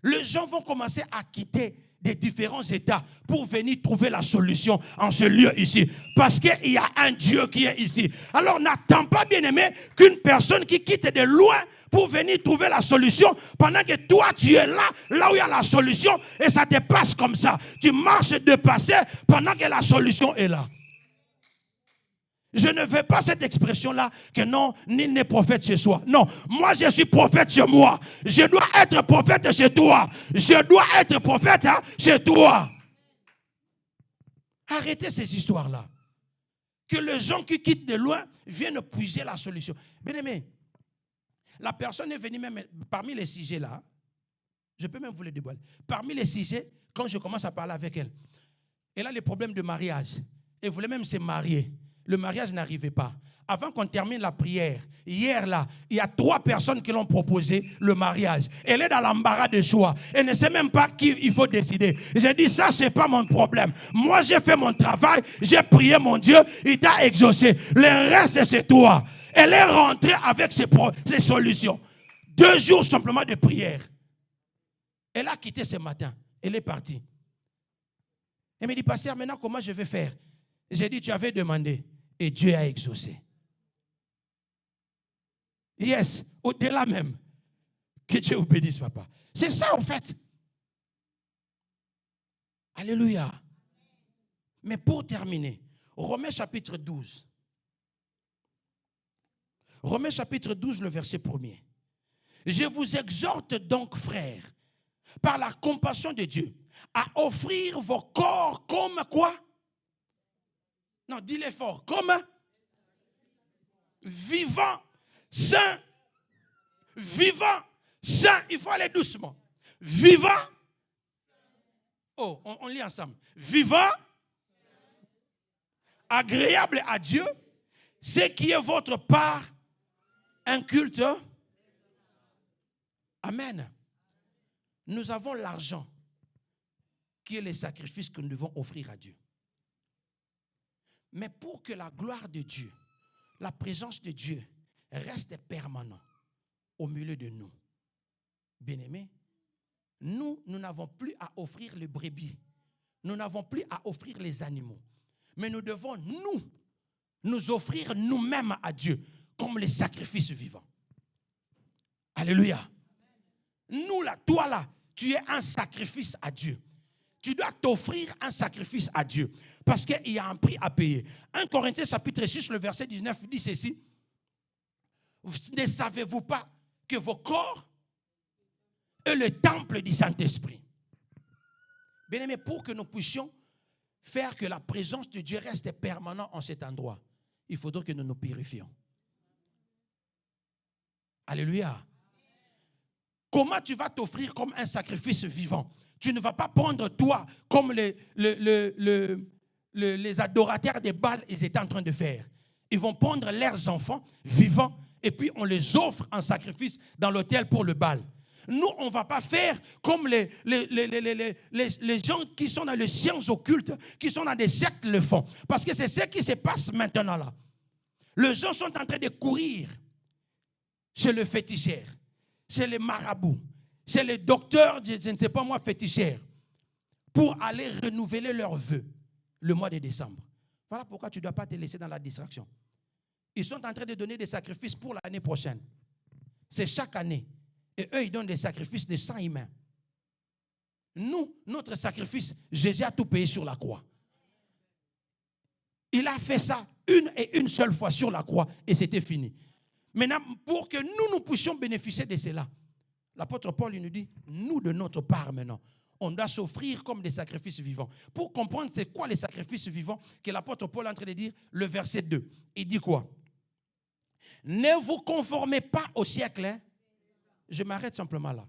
S1: Les gens vont commencer à quitter des différents états pour venir trouver la solution en ce lieu ici. Parce qu'il y a un Dieu qui est ici. Alors n'attends pas, bien-aimé, qu'une personne qui quitte de loin pour venir trouver la solution pendant que toi tu es là où il y a la solution et ça te passe comme ça. Tu marches de passer pendant que la solution est là. Je ne veux pas cette expression-là que non, nul n'est prophète chez soi. Non, moi je suis prophète chez moi. Je dois être prophète chez toi. Je dois être prophète chez toi. Arrêtez ces histoires-là. Que les gens qui quittent de loin viennent puiser la solution. Bien aimé, la personne est venue même parmi les sujets là. Je peux même vous le dévoiler. Parmi les sujets, quand je commence à parler avec elle, elle a les problèmes de mariage. Elle voulait même se marier. Le mariage n'arrivait pas. Avant qu'on termine la prière, hier là, il y a 3 personnes qui l'ont proposé le mariage. Elle est dans l'embarras de choix. Elle ne sait même pas qui il faut décider. J'ai dit, ça, c'est pas mon problème. Moi, j'ai fait mon travail. J'ai prié mon Dieu. Il t'a exaucé. Le reste, c'est toi. Elle est rentrée avec ses solutions. 2 jours simplement de prière. Elle a quitté ce matin. Elle est partie. Elle me dit, pasteur, maintenant, comment je vais faire? J'ai dit, tu avais demandé. Et Dieu a exaucé. Yes, au-delà même. Que Dieu vous bénisse, papa. C'est ça, en fait. Alléluia. Mais pour terminer, Romains chapitre 12. Romains chapitre 12, le verset 1er. Je vous exhorte donc, frères, par la compassion de Dieu, à offrir vos corps comme quoi? Non, dis-le fort. Comme vivant, saint. Vivant, saint. Il faut aller doucement. Vivant. Oh, on lit ensemble. Vivant, agréable à Dieu, ce qui est votre part, un culte. Amen. Nous avons l'argent qui est le sacrifice que nous devons offrir à Dieu. Mais pour que la gloire de Dieu, la présence de Dieu reste permanente au milieu de nous, bien-aimés, nous n'avons plus à offrir les brebis. Nous n'avons plus à offrir les animaux. Mais nous devons, nous offrir nous-mêmes à Dieu comme les sacrifices vivants. Alléluia. Nous là, toi là, tu es un sacrifice à Dieu. Tu dois t'offrir un sacrifice à Dieu. Parce qu'il y a un prix à payer. 1 Corinthiens chapitre 6, le verset 19 dit ceci. Ne savez-vous pas que vos corps est le temple du Saint-Esprit? Bien aimé, pour que nous puissions faire que la présence de Dieu reste permanente en cet endroit, il faudra que nous nous purifions. Alléluia. Comment tu vas t'offrir comme un sacrifice vivant? Tu ne vas pas prendre toi comme les adorateurs des Baals, ils étaient en train de faire. Ils vont prendre leurs enfants vivants et puis on les offre en sacrifice dans l'autel pour le Baal. Nous, on ne va pas faire comme les gens qui sont dans les sciences occultes, qui sont dans des sectes le font. Parce que c'est ce qui se passe maintenant là. Les gens sont en train de courir chez le féticheur, chez les marabouts, chez les docteurs, je ne sais pas moi, féticheurs, pour aller renouveler leurs vœux le mois de décembre. Voilà pourquoi tu ne dois pas te laisser dans la distraction. Ils sont en train de donner des sacrifices pour l'année prochaine. C'est chaque année. Et eux, ils donnent des sacrifices de sang humain. Nous, notre sacrifice, Jésus a tout payé sur la croix. Il a fait ça une seule fois sur la croix et c'était fini. Maintenant, pour que nous puissions bénéficier de cela, l'apôtre Paul il nous dit, nous de notre part maintenant, on doit s'offrir comme des sacrifices vivants. Pour comprendre c'est quoi les sacrifices vivants que l'apôtre Paul est en train de dire, le verset 2, il dit quoi? Ne vous conformez pas au siècle. Hein? Je m'arrête simplement là.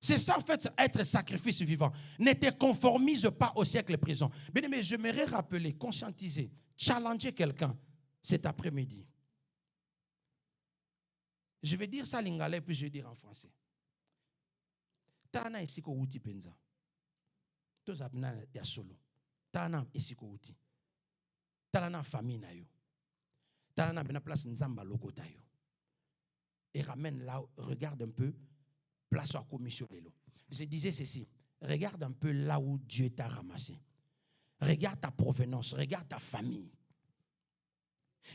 S1: C'est ça en fait, être sacrifice vivant. Ne te conformise pas au siècle présent. Bien aimé, j'aimerais rappeler, conscientiser, challenger quelqu'un cet après-midi. Je vais dire ça en lingala puis je vais dire en français. Tana esiko uti penza. Tous abna ya solo. Tana esiko uti. Tana famille na yo. Tana bena place nzamba lokota yo. Et ramène là, regarde un peu, place à commission l'élo. Je disais ceci, regarde un peu là où Dieu t'a ramassé. Regarde ta provenance, regarde ta famille.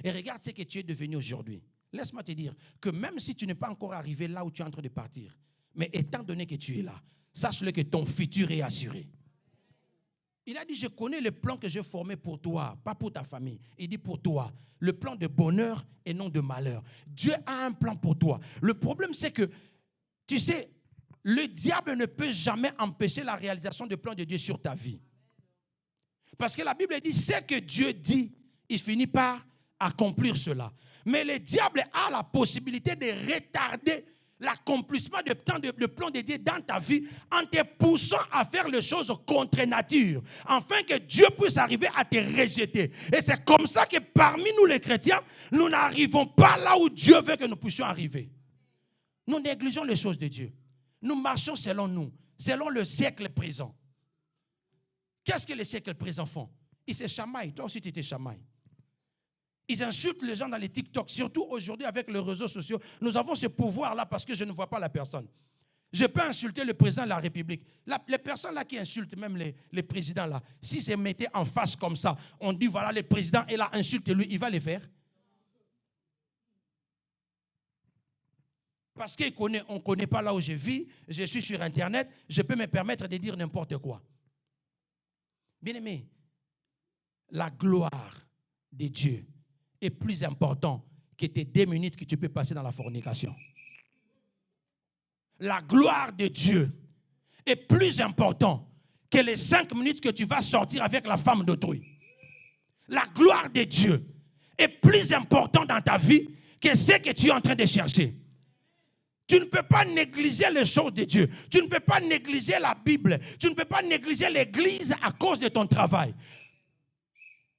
S1: Et regarde ce que tu es devenu aujourd'hui. Laisse-moi te dire que même si tu n'es pas encore arrivé là où tu es en train de partir, mais étant donné que tu es là, sache-le que ton futur est assuré. Il a dit, je connais le plan que j'ai formé pour toi, pas pour ta famille. Il dit pour toi, le plan de bonheur et non de malheur. Dieu a un plan pour toi. Le problème, c'est que, tu sais, le diable ne peut jamais empêcher la réalisation du plan de Dieu sur ta vie. Parce que la Bible dit, ce que Dieu dit, il finit par accomplir cela. Mais le diable a la possibilité de retarder l'accomplissement du plan de Dieu dans ta vie en te poussant à faire les choses contre nature, afin que Dieu puisse arriver à te rejeter. Et c'est comme ça que parmi nous les chrétiens, nous n'arrivons pas là où Dieu veut que nous puissions arriver. Nous négligeons les choses de Dieu. Nous marchons selon nous, selon le siècle présent. Qu'est-ce que les siècles présents font? Ils se chamaillent. Toi aussi tu te chamailles. Ils insultent les gens dans les TikTok, surtout aujourd'hui avec les réseaux sociaux. Nous avons ce pouvoir-là parce que je ne vois pas la personne. Je peux insulter le président de la République. Les personnes là qui insultent, même les présidents là, si se mettaient en face comme ça, on dit voilà le président et là insulte-lui, il va le faire. Parce qu'on ne connaît pas là où je vis, je suis sur Internet, je peux me permettre de dire n'importe quoi. Bien aimé, la gloire de Dieu est plus important que tes 2 minutes que tu peux passer dans la fornication. La gloire de Dieu est plus important que les 5 minutes que tu vas sortir avec la femme d'autrui. La gloire de Dieu est plus important dans ta vie que ce que tu es en train de chercher. Tu ne peux pas négliger les choses de Dieu. Tu ne peux pas négliger la Bible. Tu ne peux pas négliger l'Église à cause de ton travail.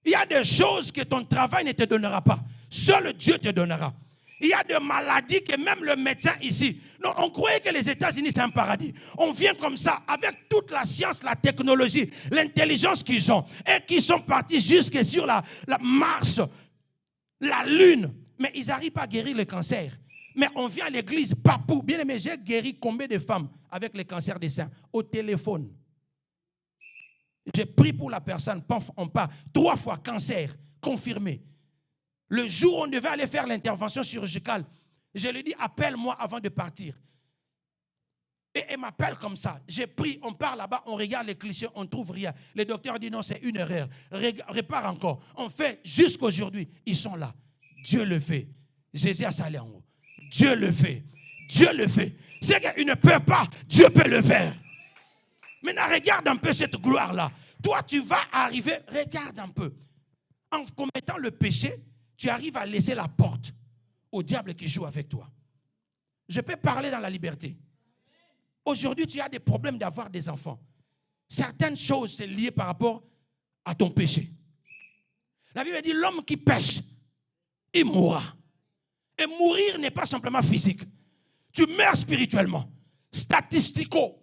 S1: Il y a des choses que ton travail ne te donnera pas. Seul Dieu te donnera. Il y a des maladies que même le médecin ici... Non, on croyait que les États-Unis, c'est un paradis. On vient comme ça, avec toute la science, la technologie, l'intelligence qu'ils ont. Et qui sont partis jusque sur la Mars, la Lune. Mais ils n'arrivent pas à guérir le cancer. Mais on vient à l'église, papou. Bien aimé, j'ai guéri combien de femmes avec le cancer des seins? Au téléphone. J'ai pris pour la personne, on part 3 fois cancer, confirmé. Le jour où on devait aller faire l'intervention chirurgicale, je lui ai dit, appelle-moi avant de partir. Et elle m'appelle comme ça. J'ai pris, on part là-bas, on regarde les clichés, on ne trouve rien. Le docteur dit non, c'est une erreur. Répare encore. On fait jusqu'aujourd'hui. Ils sont là. Dieu le fait. Jésus a salé en haut. Dieu le fait. Dieu le fait. C'est qu'il ne peut pas, Dieu peut le faire. Maintenant, regarde un peu cette gloire-là. Toi, tu vas arriver, regarde un peu. En commettant le péché, tu arrives à laisser la porte au diable qui joue avec toi. Je peux parler dans la liberté. Aujourd'hui, tu as des problèmes d'avoir des enfants. Certaines choses, c'est lié par rapport à ton péché. La Bible dit, l'homme qui pêche, il mourra. Et mourir n'est pas simplement physique. Tu meurs spirituellement. Statistico.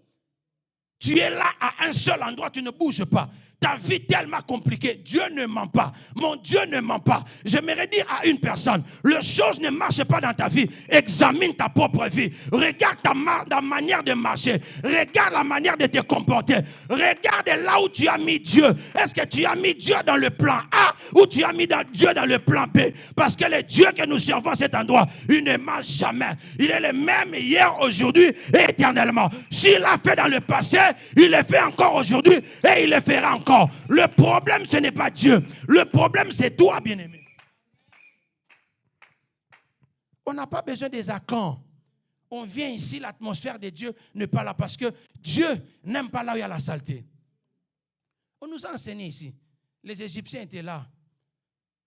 S1: Tu es là à un seul endroit, tu ne bouges pas. Ta vie est tellement compliquée. Dieu ne ment pas. Mon Dieu ne ment pas. J'aimerais dire à une personne, les choses ne marchent pas dans ta vie. Examine ta propre vie. Regarde ta manière de marcher. Regarde la manière de te comporter. Regarde là où tu as mis Dieu. Est-ce que tu as mis Dieu dans le plan A ou tu as mis Dieu dans le plan B? Parce que le Dieu que nous servons à cet endroit, il ne marche jamais. Il est le même hier, aujourd'hui et éternellement. S'il l'a fait dans le passé, il le fait encore aujourd'hui et il le fera encore. Le problème, ce n'est pas Dieu. Le problème, c'est toi, bien-aimé. On n'a pas besoin des accords. On vient ici, l'atmosphère de Dieu n'est pas là parce que Dieu n'aime pas là où il y a la saleté. On nous a enseigné ici. Les Égyptiens étaient là.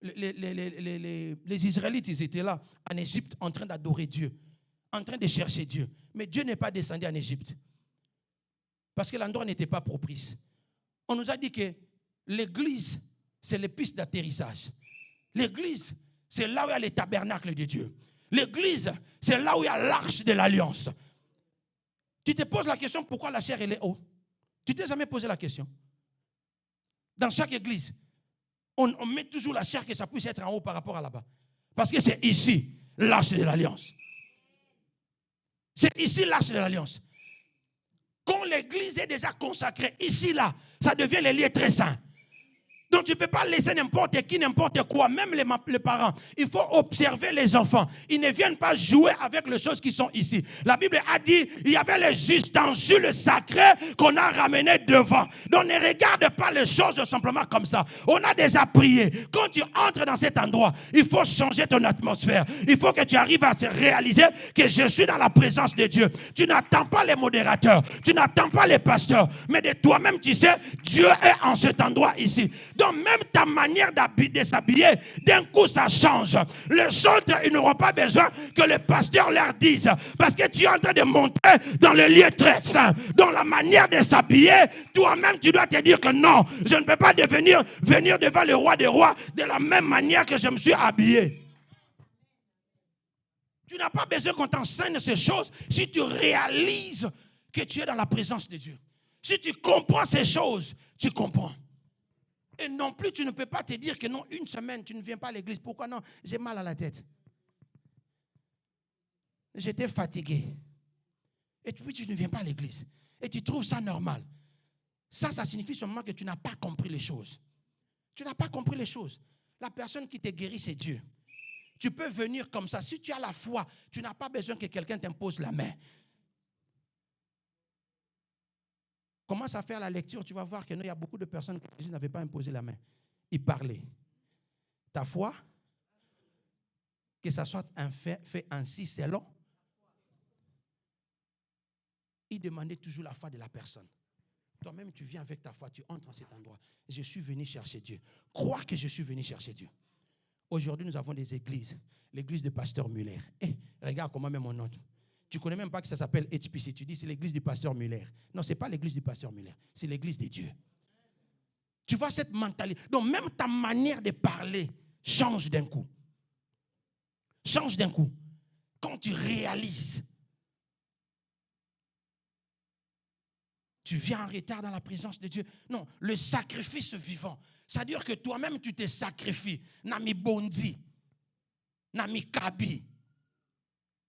S1: Les Israélites, ils étaient là en Égypte en train d'adorer Dieu, en train de chercher Dieu. Mais Dieu n'est pas descendu en Égypte parce que l'endroit n'était pas propice. On nous a dit que l'église, c'est les pistes d'atterrissage. L'église, c'est là où il y a les tabernacles de Dieu. L'église, c'est là où il y a l'arche de l'alliance. Tu te poses la question pourquoi la chair elle est haut. Tu t'es jamais posé la question? Dans chaque église, on met toujours la chair que ça puisse être en haut par rapport à là-bas. Parce que c'est ici l'arche de l'alliance. C'est ici l'arche de l'alliance. Quand l'église est déjà consacrée, ici, là, ça devient les lieux très saints. Donc tu ne peux pas laisser n'importe qui, n'importe quoi, même les parents. Il faut observer les enfants. Ils ne viennent pas jouer avec les choses qui sont ici. La Bible a dit, il y avait les ustensiles sacrés qu'on a ramenés devant. Donc ne regarde pas les choses simplement comme ça. On a déjà prié. Quand tu entres dans cet endroit, il faut changer ton atmosphère. Il faut que tu arrives à se réaliser que je suis dans la présence de Dieu. Tu n'attends pas les modérateurs. Tu n'attends pas les pasteurs. Mais de toi-même, tu sais, Dieu est en cet endroit ici. Donc même ta manière de s'habiller, d'un coup ça change. Les autres, ils n'auront pas besoin que le pasteur leur dise. Parce que tu es en train de monter dans le lieu très saint. Dans la manière de s'habiller, toi-même tu dois te dire que non, je ne peux pas venir devant le roi des rois de la même manière que je me suis habillé. Tu n'as pas besoin qu'on t'enseigne ces choses si tu réalises que tu es dans la présence de Dieu. Si tu comprends ces choses, tu comprends. Et non plus, tu ne peux pas te dire que non, une semaine, tu ne viens pas à l'église. Pourquoi non? J'ai mal à la tête. J'étais fatigué. Et puis, tu ne viens pas à l'église. Et tu trouves ça normal. Ça signifie seulement que tu n'as pas compris les choses. Tu n'as pas compris les choses. La personne qui te guérit, c'est Dieu. Tu peux venir comme ça. Si tu as la foi, tu n'as pas besoin que quelqu'un t'impose la main. Commence à faire la lecture, tu vas voir qu'il y a beaucoup de personnes qui Jésus n'avait pas imposé la main. Ils parlaient. Ta foi, que ça soit fait ainsi selon. Il demandait toujours la foi de la personne. Toi-même, tu viens avec ta foi, tu entres dans cet endroit. Je suis venu chercher Dieu. Crois que je suis venu chercher Dieu. Aujourd'hui, nous avons des églises. L'église de Pasteur Muller. Regarde comment même on note. Tu ne connais même pas que ça s'appelle HPC. Tu dis c'est l'église du pasteur Muller. Non, ce n'est pas l'église du pasteur Muller. C'est l'église de Dieu. Tu vois cette mentalité. Donc même ta manière de parler change d'un coup. Change d'un coup. Quand tu réalises. Tu viens en retard dans la présence de Dieu. Non, le sacrifice vivant. C'est-à-dire que toi-même tu te sacrifies. Nami bondi. Nami kabi.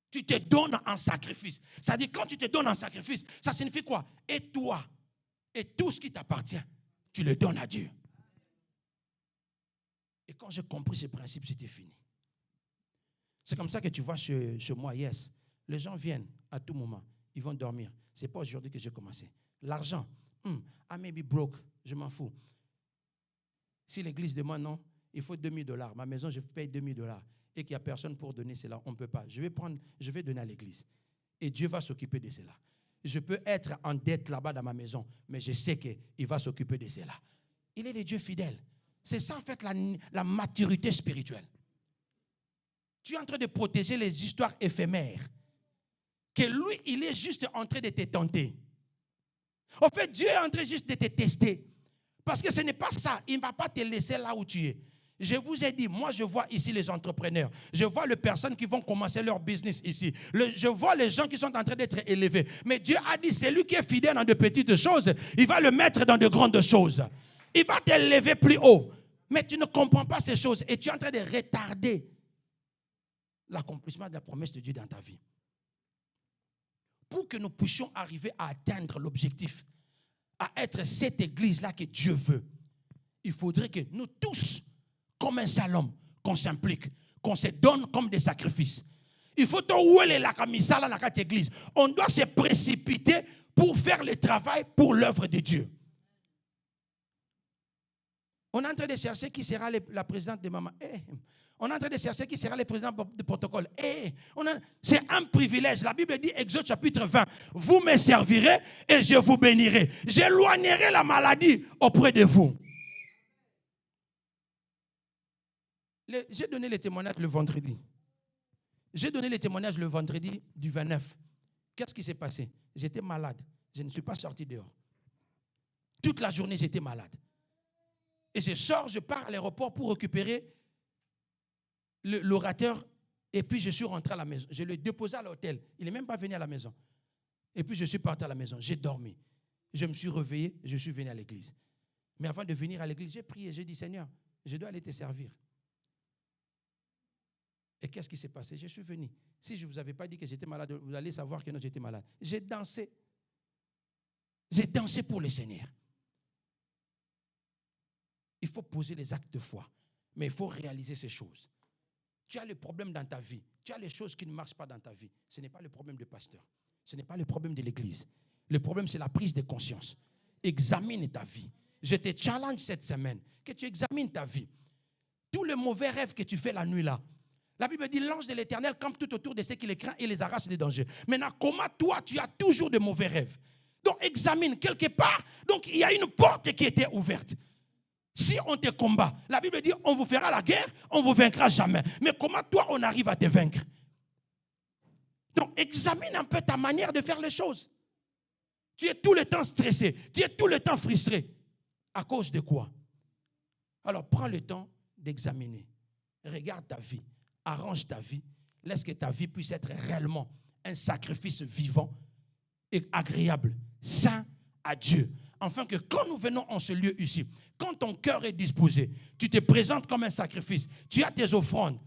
S1: Tu te donnes en sacrifice. C'est-à-dire, quand tu te donnes en sacrifice, ça signifie quoi? Et toi, et tout ce qui t'appartient, tu le donnes à Dieu. Et quand j'ai compris ce principe, c'était fini. C'est comme ça que tu vois chez moi, yes. Les gens viennent à tout moment. Ils vont dormir. Ce n'est pas aujourd'hui que j'ai commencé. L'argent, I may be broke, je m'en fous. Si l'église demande non, il faut $2000. Ma maison, je paye $2000. Et qu'il n'y a personne pour donner cela, on ne peut pas. Je vais donner à l'église. Et Dieu va s'occuper de cela. je peux être en dette là-bas dans ma maison, mais je sais qu'il va s'occuper de cela. Il est le Dieu fidèle. C'est ça en fait la maturité spirituelle. Tu es en train de protéger les histoires éphémères. Que lui, il est juste en train de te tenter. En fait, Dieu est en train juste de te tester. Parce que ce n'est pas ça. Il ne va pas te laisser là où tu es. Je vous ai dit, moi je vois ici les entrepreneurs. Je vois les personnes qui vont commencer leur business ici. Je vois les gens qui sont en train d'être élevés. Mais Dieu a dit, c'est lui qui est fidèle dans de petites choses. Il va le mettre dans de grandes choses. Il va t'élever plus haut. Mais tu ne comprends pas ces choses. Et tu es en train de retarder l'accomplissement de la promesse de Dieu dans ta vie. Pour que nous puissions arriver à atteindre l'objectif, à être cette église-là que Dieu veut, il faudrait que nous tous, comme un seul homme, qu'on s'implique, qu'on se donne comme des sacrifices. Il faut que la camisa dans cette église. On doit se précipiter pour faire le travail pour l'œuvre de Dieu. On est en train de chercher qui sera la présidente de Maman. On est en train de chercher qui sera le président de protocole. C'est un privilège. La Bible dit, Exode chapitre 20, vous me servirez et je vous bénirai. J'éloignerai la maladie auprès de vous. J'ai donné le témoignage le vendredi. J'ai donné le témoignage le vendredi du 29. Qu'est-ce qui s'est passé? J'étais malade. Je ne suis pas sorti dehors. Toute la journée, j'étais malade. Et je sors, je pars à l'aéroport pour récupérer l'orateur. Et puis, je suis rentré à la maison. Je l'ai déposé à l'hôtel. Il n'est même pas venu à la maison. Et puis, je suis parti à la maison. J'ai dormi. Je me suis réveillé. Je suis venu à l'église. Mais avant de venir à l'église, j'ai prié. J'ai dit, Seigneur, je dois aller te servir. Et qu'est-ce qui s'est passé? Je suis venu. Si je ne vous avais pas dit que j'étais malade, vous allez savoir que non, j'étais malade. J'ai dansé. J'ai dansé pour le Seigneur. Il faut poser les actes de foi. Mais il faut réaliser ces choses. Tu as le problème dans ta vie. Tu as les choses qui ne marchent pas dans ta vie. Ce n'est pas le problème du pasteur. Ce n'est pas le problème de l'église. Le problème, c'est la prise de conscience. Examine ta vie. Je te challenge cette semaine que tu examines ta vie. Tous les mauvais rêves que tu fais la nuit là. La Bible dit, l'ange de l'Éternel campe tout autour de ceux qui les craignent et les arrache des dangers. Maintenant, comment toi, tu as toujours de mauvais rêves? Donc, examine quelque part. Donc, il y a une porte qui était ouverte. Si on te combat, la Bible dit, on vous fera la guerre, on ne vous vaincra jamais. Mais comment toi, on arrive à te vaincre? Donc, examine un peu ta manière de faire les choses. Tu es tout le temps stressé, tu es tout le temps frustré. À cause de quoi? Alors, prends le temps d'examiner. Regarde ta vie, arrange ta vie. Laisse que ta vie puisse être réellement un sacrifice vivant et agréable, saint à Dieu. Afin que quand nous venons en ce lieu ici, quand ton cœur est disposé, tu te présentes comme un sacrifice, tu as tes offrandes.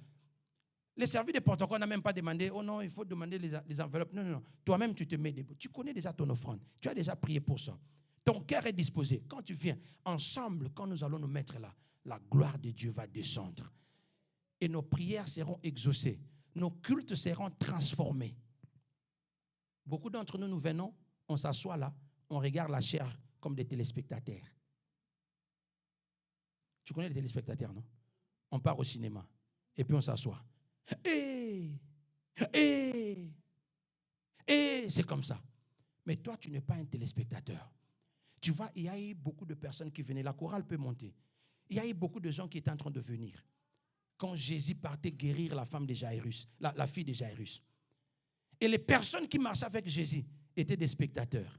S1: Les services de protocole n'a même pas demandé, oh non, il faut demander les enveloppes. Non, non, non. Toi-même, tu te mets debout. Tu connais déjà ton offrande. Tu as déjà prié pour ça. Ton cœur est disposé. Quand tu viens, ensemble, quand nous allons nous mettre là, la gloire de Dieu va descendre. Et nos prières seront exaucées. Nos cultes seront transformés. Beaucoup d'entre nous, nous venons, on s'assoit là, on regarde la chair comme des téléspectateurs. Tu connais les téléspectateurs, non? On part au cinéma et puis on s'assoit. C'est comme ça. Mais toi, tu n'es pas un téléspectateur. Tu vois, il y a eu beaucoup de personnes qui venaient. La chorale peut monter. Il y a eu beaucoup de gens qui étaient en train de venir. Quand Jésus partait guérir la femme de Jairus, la fille de Jairus. Et les personnes qui marchaient avec Jésus étaient des spectateurs.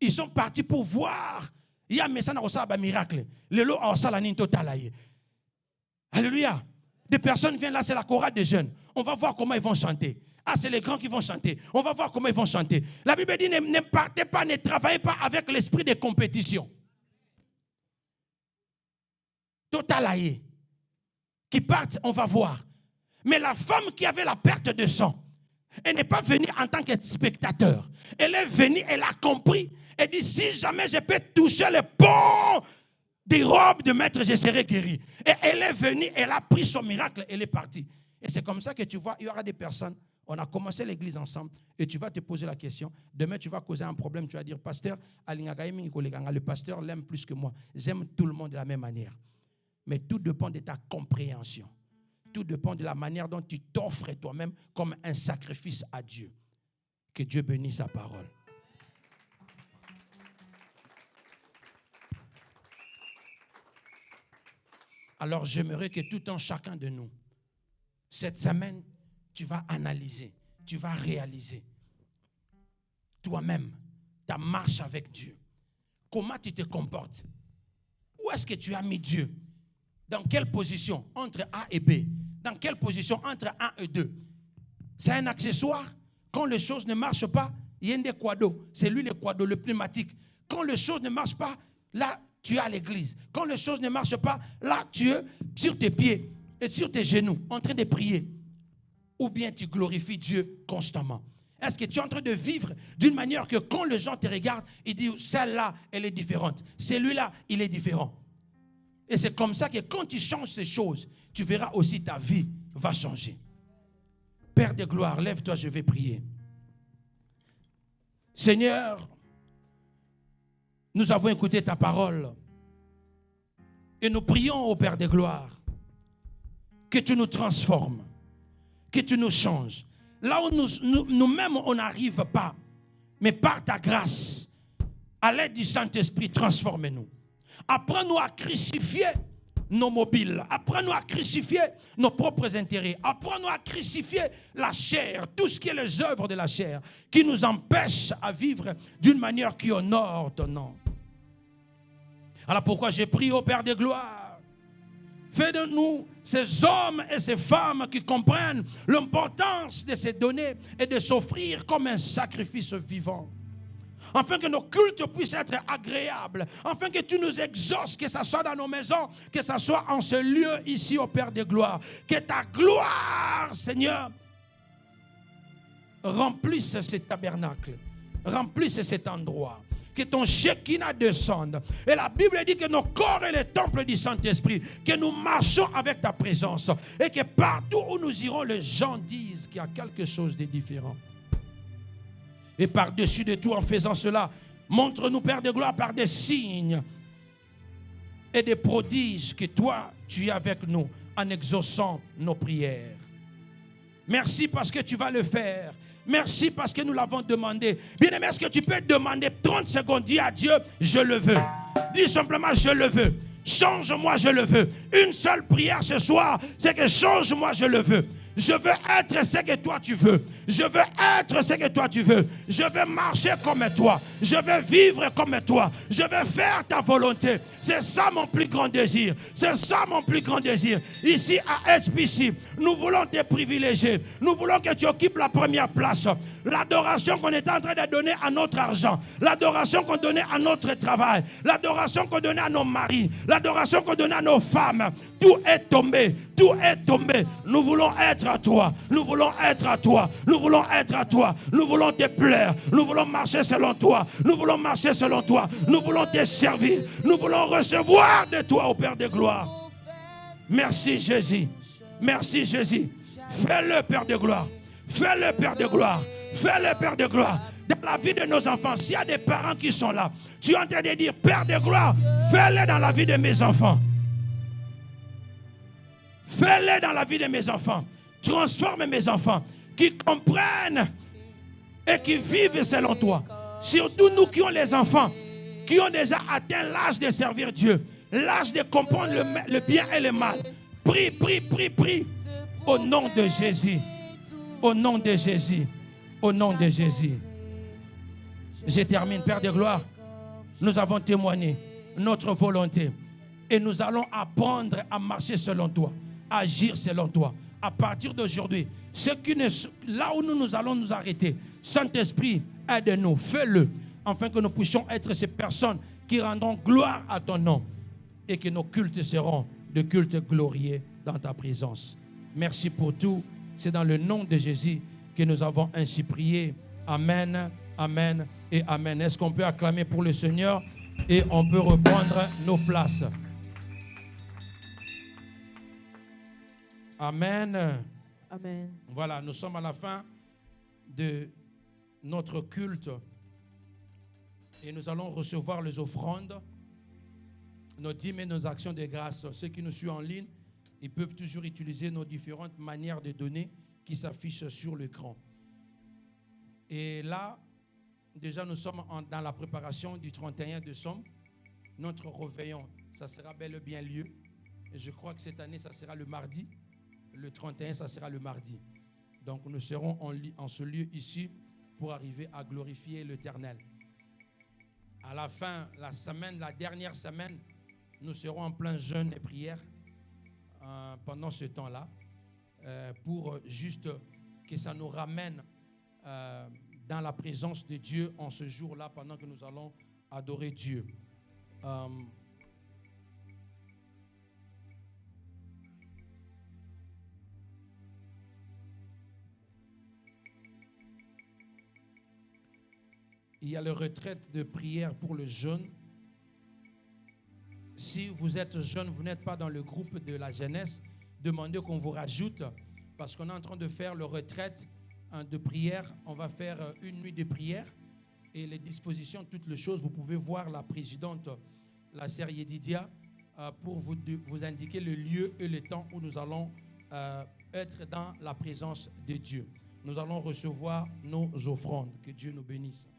S1: Ils sont partis pour voir. Il y a un miracle. Alléluia. Des personnes viennent là, c'est la chorale des jeunes. On va voir comment ils vont chanter. Ah, c'est les grands qui vont chanter. On va voir comment ils vont chanter. La Bible dit, ne partez pas, ne travaillez pas avec l'esprit de compétition. Totalaïe. Qui partent, on va voir. Mais la femme qui avait la perte de sang, elle n'est pas venue en tant que spectateur. Elle est venue, elle a compris. Elle dit, si jamais je peux toucher le pont des robes de maître, je serai guéri. Et elle est venue, elle a pris son miracle, elle est partie. Et c'est comme ça que tu vois, il y aura des personnes, on a commencé l'église ensemble, et tu vas te poser la question. Demain, tu vas causer un problème, tu vas dire, pasteur, le pasteur l'aime plus que moi. J'aime tout le monde de la même manière. Mais tout dépend de ta compréhension. Tout dépend de la manière dont tu t'offres toi-même comme un sacrifice à Dieu. Que Dieu bénisse sa parole. Alors j'aimerais que tout un chacun de nous, cette semaine, tu vas analyser, tu vas réaliser toi-même ta marche avec Dieu. Comment tu te comportes? Où est-ce que tu as mis Dieu? Dans quelle position entre A et B? Dans quelle position entre 1 et 2? C'est un accessoire. Quand les choses ne marchent pas, il y a un des quados. C'est lui le quado, le pneumatique. Quand les choses ne marchent pas, là, tu es à l'église. Quand les choses ne marchent pas, là, tu es sur tes pieds et sur tes genoux, en train de prier. Ou bien tu glorifies Dieu constamment. Est-ce que tu es en train de vivre d'une manière que quand les gens te regardent, ils disent, celle-là, elle est différente. Celui-là, il est différent. Et c'est comme ça que quand tu changes ces choses, tu verras aussi ta vie va changer. Père de gloire, lève-toi, je vais prier. Seigneur, nous avons écouté ta parole et nous prions au Père de gloire que tu nous transformes, que tu nous changes. Là où nous-mêmes on n'arrive pas, mais par ta grâce, à l'aide du Saint-Esprit, transforme-nous. Apprends-nous à crucifier nos mobiles. Apprends-nous à crucifier nos propres intérêts. Apprends-nous à crucifier la chair, tout ce qui est les œuvres de la chair, qui nous empêchent à vivre d'une manière qui honore ton nom. Alors pourquoi j'ai prié au Père de gloire? Fais de nous ces hommes et ces femmes qui comprennent l'importance de se donner et de s'offrir comme un sacrifice vivant. Afin que nos cultes puissent être agréables, afin que tu nous exauces, que ce soit dans nos maisons, que ce soit en ce lieu ici au Père de gloire. Que ta gloire, Seigneur, remplisse ce tabernacle, remplisse cet endroit. Que ton Shekinah descende. Et la Bible dit que nos corps est le temple du Saint-Esprit, que nous marchons avec ta présence et que partout où nous irons, les gens disent qu'il y a quelque chose de différent. Et par-dessus de tout, en faisant cela, montre-nous, Père de gloire, par des signes et des prodiges que toi, tu es avec nous en exaucant nos prières. Merci parce que tu vas le faire. Merci parce que nous l'avons demandé. Bien-aimé, est-ce que tu peux demander 30 secondes, dis à Dieu, je le veux. Dis simplement, je le veux. Change-moi, je le veux. Une seule prière ce soir, c'est que change-moi, je le veux. Je veux être ce que toi tu veux. Je veux être ce que toi tu veux. Je veux marcher comme toi. Je veux vivre comme toi. Je veux faire ta volonté. C'est ça mon plus grand désir. C'est ça mon plus grand désir. Ici à SPC, nous voulons te privilégier. Nous voulons que tu occupes la première place. L'adoration qu'on est en train de donner à notre argent. L'adoration qu'on donnait à notre travail. L'adoration qu'on donnait à nos maris. L'adoration qu'on donnait à nos femmes. Tout est tombé. Tout est tombé. Nous voulons être à toi. Nous voulons être à toi. Nous voulons être à toi. Nous voulons te plaire. Nous voulons marcher selon toi. Nous voulons marcher selon toi. Nous voulons te servir. Nous voulons recevoir de toi, au Père de gloire. Merci Jésus. Merci Jésus. Fais-le, Père de gloire. Fais-le, Père de gloire. Fais-le, Père de gloire. Dans la vie de nos enfants, s'il y a des parents qui sont là, tu es en train de dire, Père de gloire, fais-le dans la vie de mes enfants. Fais-le dans la vie de mes enfants. Transforme mes enfants qui comprennent et qui vivent selon toi. Surtout nous qui ont les enfants, qui ont déjà atteint l'âge de servir Dieu, l'âge de comprendre le bien et le mal. Prie, prie, prie, prie. Au nom de Jésus. Au nom de Jésus. Au nom de Jésus. Je termine, Père de gloire. Nous avons témoigné notre volonté. Et nous allons apprendre à marcher selon toi. Agir selon toi. À partir d'aujourd'hui, là où nous allons nous arrêter, Saint-Esprit, aide-nous, fais-le, afin que nous puissions être ces personnes qui rendront gloire à ton nom et que nos cultes seront de cultes glorieux dans ta présence. Merci pour tout. C'est dans le nom de Jésus que nous avons ainsi prié. Amen, amen et amen. Est-ce qu'on peut acclamer pour le Seigneur et on peut reprendre nos places? Amen.
S2: Amen.
S1: Voilà, nous sommes à la fin de notre culte et nous allons recevoir les offrandes, nos dîmes et nos actions de grâce. Ceux qui nous suivent en ligne, ils peuvent toujours utiliser nos différentes manières de donner qui s'affichent sur l'écran. Et Et là, déjà, nous sommes dans la préparation du 31 décembre. Notre réveillon, ça sera bel et bien lieu. Et je crois que cette année, ça sera le mardi. Le 31, ça sera le mardi. Donc, nous serons en ce lieu ici pour arriver à glorifier l'Éternel. À la fin, la dernière semaine, nous serons en plein jeûne et prière pendant ce temps-là pour juste que ça nous ramène dans la présence de Dieu en ce jour-là pendant que nous allons adorer Dieu. Il y a le retraite de prière pour le jeûne. Si vous êtes jeune, vous n'êtes pas dans le groupe de la jeunesse, demandez qu'on vous rajoute parce qu'on est en train de faire le retraite de prière. On va faire une nuit de prière et les dispositions, toutes les choses. Vous pouvez voir la présidente, la sœur Yedidia, pour vous indiquer le lieu et le temps où nous allons être dans la présence de Dieu. Nous allons recevoir nos offrandes. Que Dieu nous bénisse.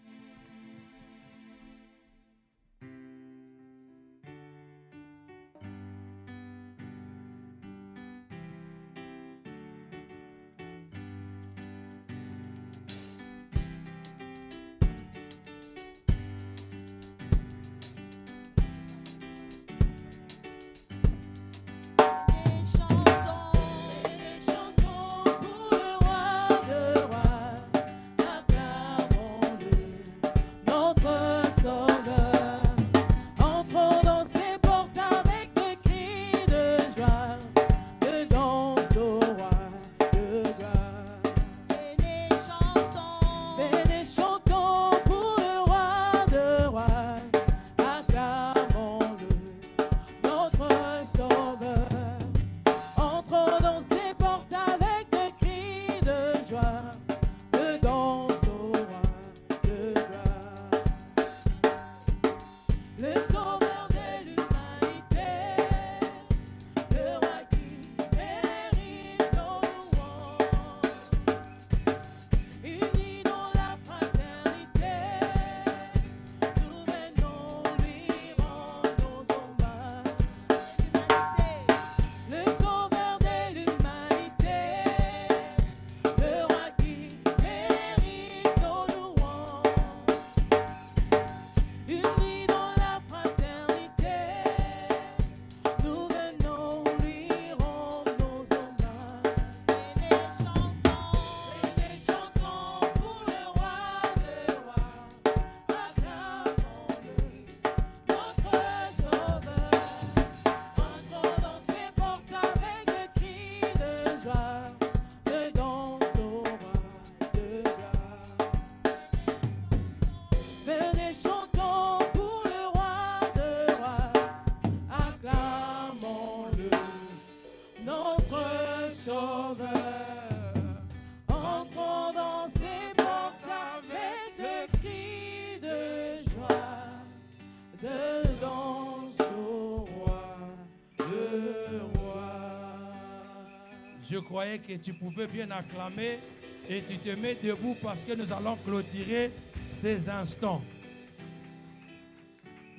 S1: Je croyais que tu pouvais bien acclamer et tu te mets debout parce que nous allons clôturer ces instants.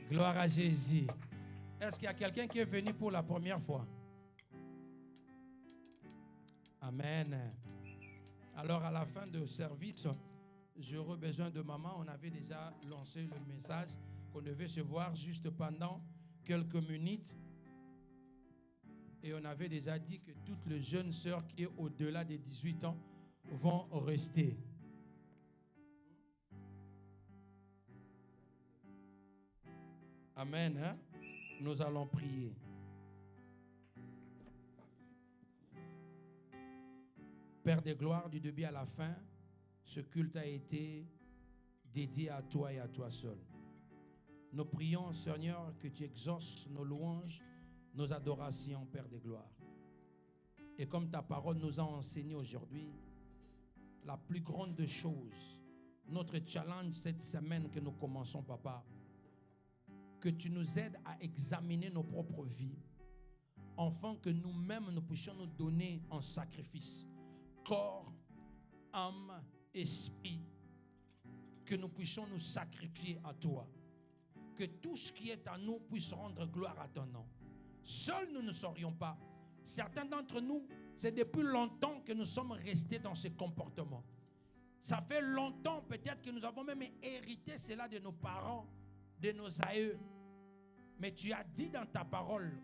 S1: Gloire à Jésus. Est-ce qu'il y a quelqu'un qui est venu pour la première fois? Amen. Alors à la fin du service, j'aurai besoin de maman. On avait déjà lancé le message qu'on devait se voir juste pendant quelques minutes. Et on avait déjà dit que toutes les jeunes sœurs qui sont au-delà des 18 ans vont rester. Amen. Hein? Nous allons prier. Père de gloire, du début à la fin, ce culte a été dédié à toi et à toi seul. Nous prions, Seigneur, que tu exauces nos louanges, nos adorations, Père de gloire. Et comme ta parole nous a enseigné aujourd'hui, la plus grande des choses, notre challenge cette semaine que nous commençons, Papa, que tu nous aides à examiner nos propres vies, afin que nous-mêmes nous puissions nous donner en sacrifice, corps, âme, esprit, que nous puissions nous sacrifier à toi. Que tout ce qui est à nous puisse rendre gloire à ton nom. Seuls nous ne saurions pas. Certains d'entre nous, c'est depuis longtemps que nous sommes restés dans ce comportement. Ça fait longtemps peut-être que nous avons même hérité cela de nos parents, de nos aïeux. Mais tu as dit dans ta parole,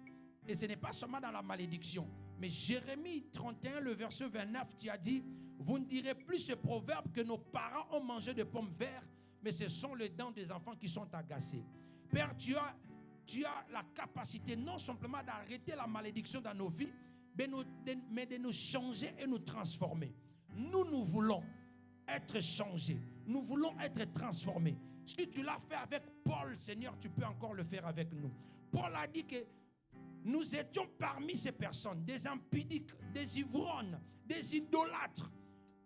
S1: et ce n'est pas seulement dans la malédiction, mais Jérémie 31, le verset 29, tu as dit, vous ne direz plus ce proverbe que nos parents ont mangé de pommes vertes, mais ce sont les dents des enfants qui sont agacées. Père, tu as la capacité non simplement d'arrêter la malédiction dans nos vies, mais de nous changer et nous transformer. Nous voulons être changés. Nous voulons être transformés. Si tu l'as fait avec Paul, Seigneur, tu peux encore le faire avec nous. Paul a dit que nous étions parmi ces personnes, des impudiques, des ivrognes, des idolâtres.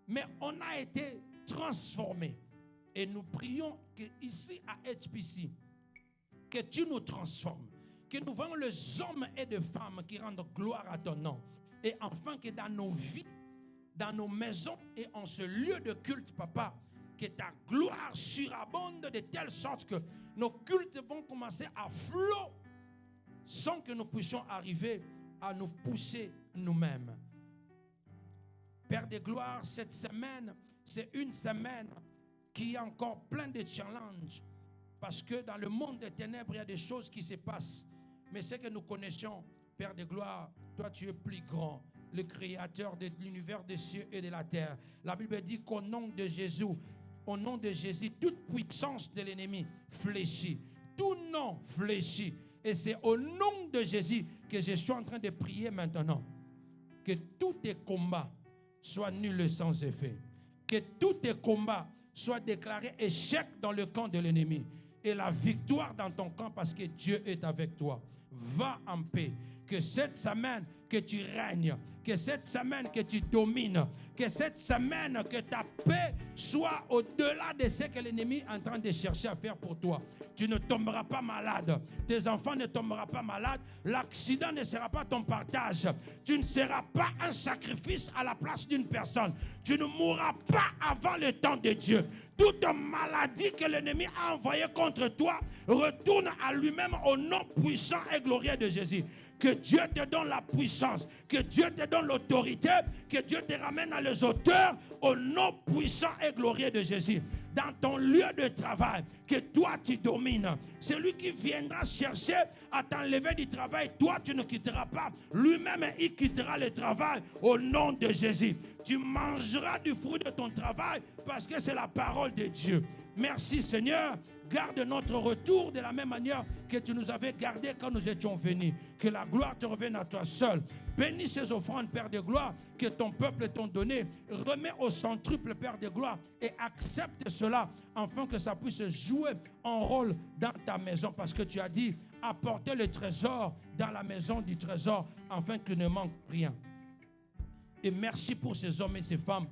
S1: Mais on a été transformés. Et nous prions qu'ici à HPC, que tu nous transformes. Que nous voyons les hommes et les femmes qui rendent gloire à ton nom. Et enfin que dans nos vies, dans nos maisons et en ce lieu de culte, Papa, que ta gloire surabonde de telle sorte que nos cultes vont commencer à flot sans que nous puissions arriver à nous pousser nous-mêmes. Père de gloire, cette semaine, c'est une semaine qui est encore pleine de challenges. Parce que dans le monde des ténèbres, il y a des choses qui se passent. Mais ce que nous connaissions, Père de gloire, toi tu es plus grand, le créateur de l'univers des cieux et de la terre. La Bible dit qu'au nom de Jésus, toute puissance de l'ennemi fléchit. Tout nom fléchit. Et c'est au nom de Jésus que je suis en train de prier maintenant. Que tous tes combats soient nuls et sans effet. Que tous tes combats soient déclarés échec dans le camp de l'ennemi. Et la victoire dans ton camp parce que Dieu est avec toi. Va en paix. Que cette semaine que tu règnes, que cette semaine que tu domines, que cette semaine que ta paix soit au-delà de ce que l'ennemi est en train de chercher à faire pour toi. Tu ne tomberas pas malade. Tes enfants ne tomberont pas malades. L'accident ne sera pas ton partage. Tu ne seras pas un sacrifice à la place d'une personne. Tu ne mourras pas avant le temps de Dieu. Toute maladie que l'ennemi a envoyée contre toi retourne à lui-même au nom puissant et glorieux de Jésus. Que Dieu te donne la puissance, que Dieu te donne l'autorité, que Dieu te ramène à les hauteurs au nom puissant et glorieux de Jésus. Dans ton lieu de travail, que toi tu domines. Celui qui viendra chercher à t'enlever du travail, toi tu ne quitteras pas. Lui-même, il quittera le travail au nom de Jésus. Tu mangeras du fruit de ton travail parce que c'est la parole de Dieu. Merci Seigneur. Garde notre retour de la même manière que tu nous avais gardé quand nous étions venus. Que la gloire te revienne à toi seul. Bénis ces offrandes, Père de gloire, que ton peuple t'ont donné. Remets au centuple, Père de gloire, et accepte cela afin que ça puisse jouer un rôle dans ta maison. Parce que tu as dit, apportez le trésor dans la maison du trésor afin qu'il ne manque rien. Et merci pour ces hommes et ces femmes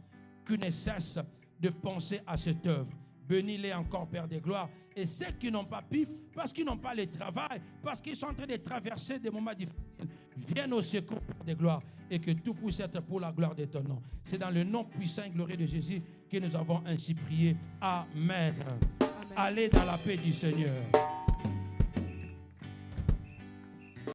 S1: qui ne cessent de penser à cette œuvre. Bénis-les encore, Père de gloire. Et ceux qui n'ont pas pu, parce qu'ils n'ont pas le travail, parce qu'ils sont en train de traverser des moments difficiles, viennent au secours, Père de gloire, et que tout puisse être pour la gloire de ton nom. C'est dans le nom puissant et glorieux de Jésus que nous avons ainsi prié. Amen. Allez dans la paix du Seigneur.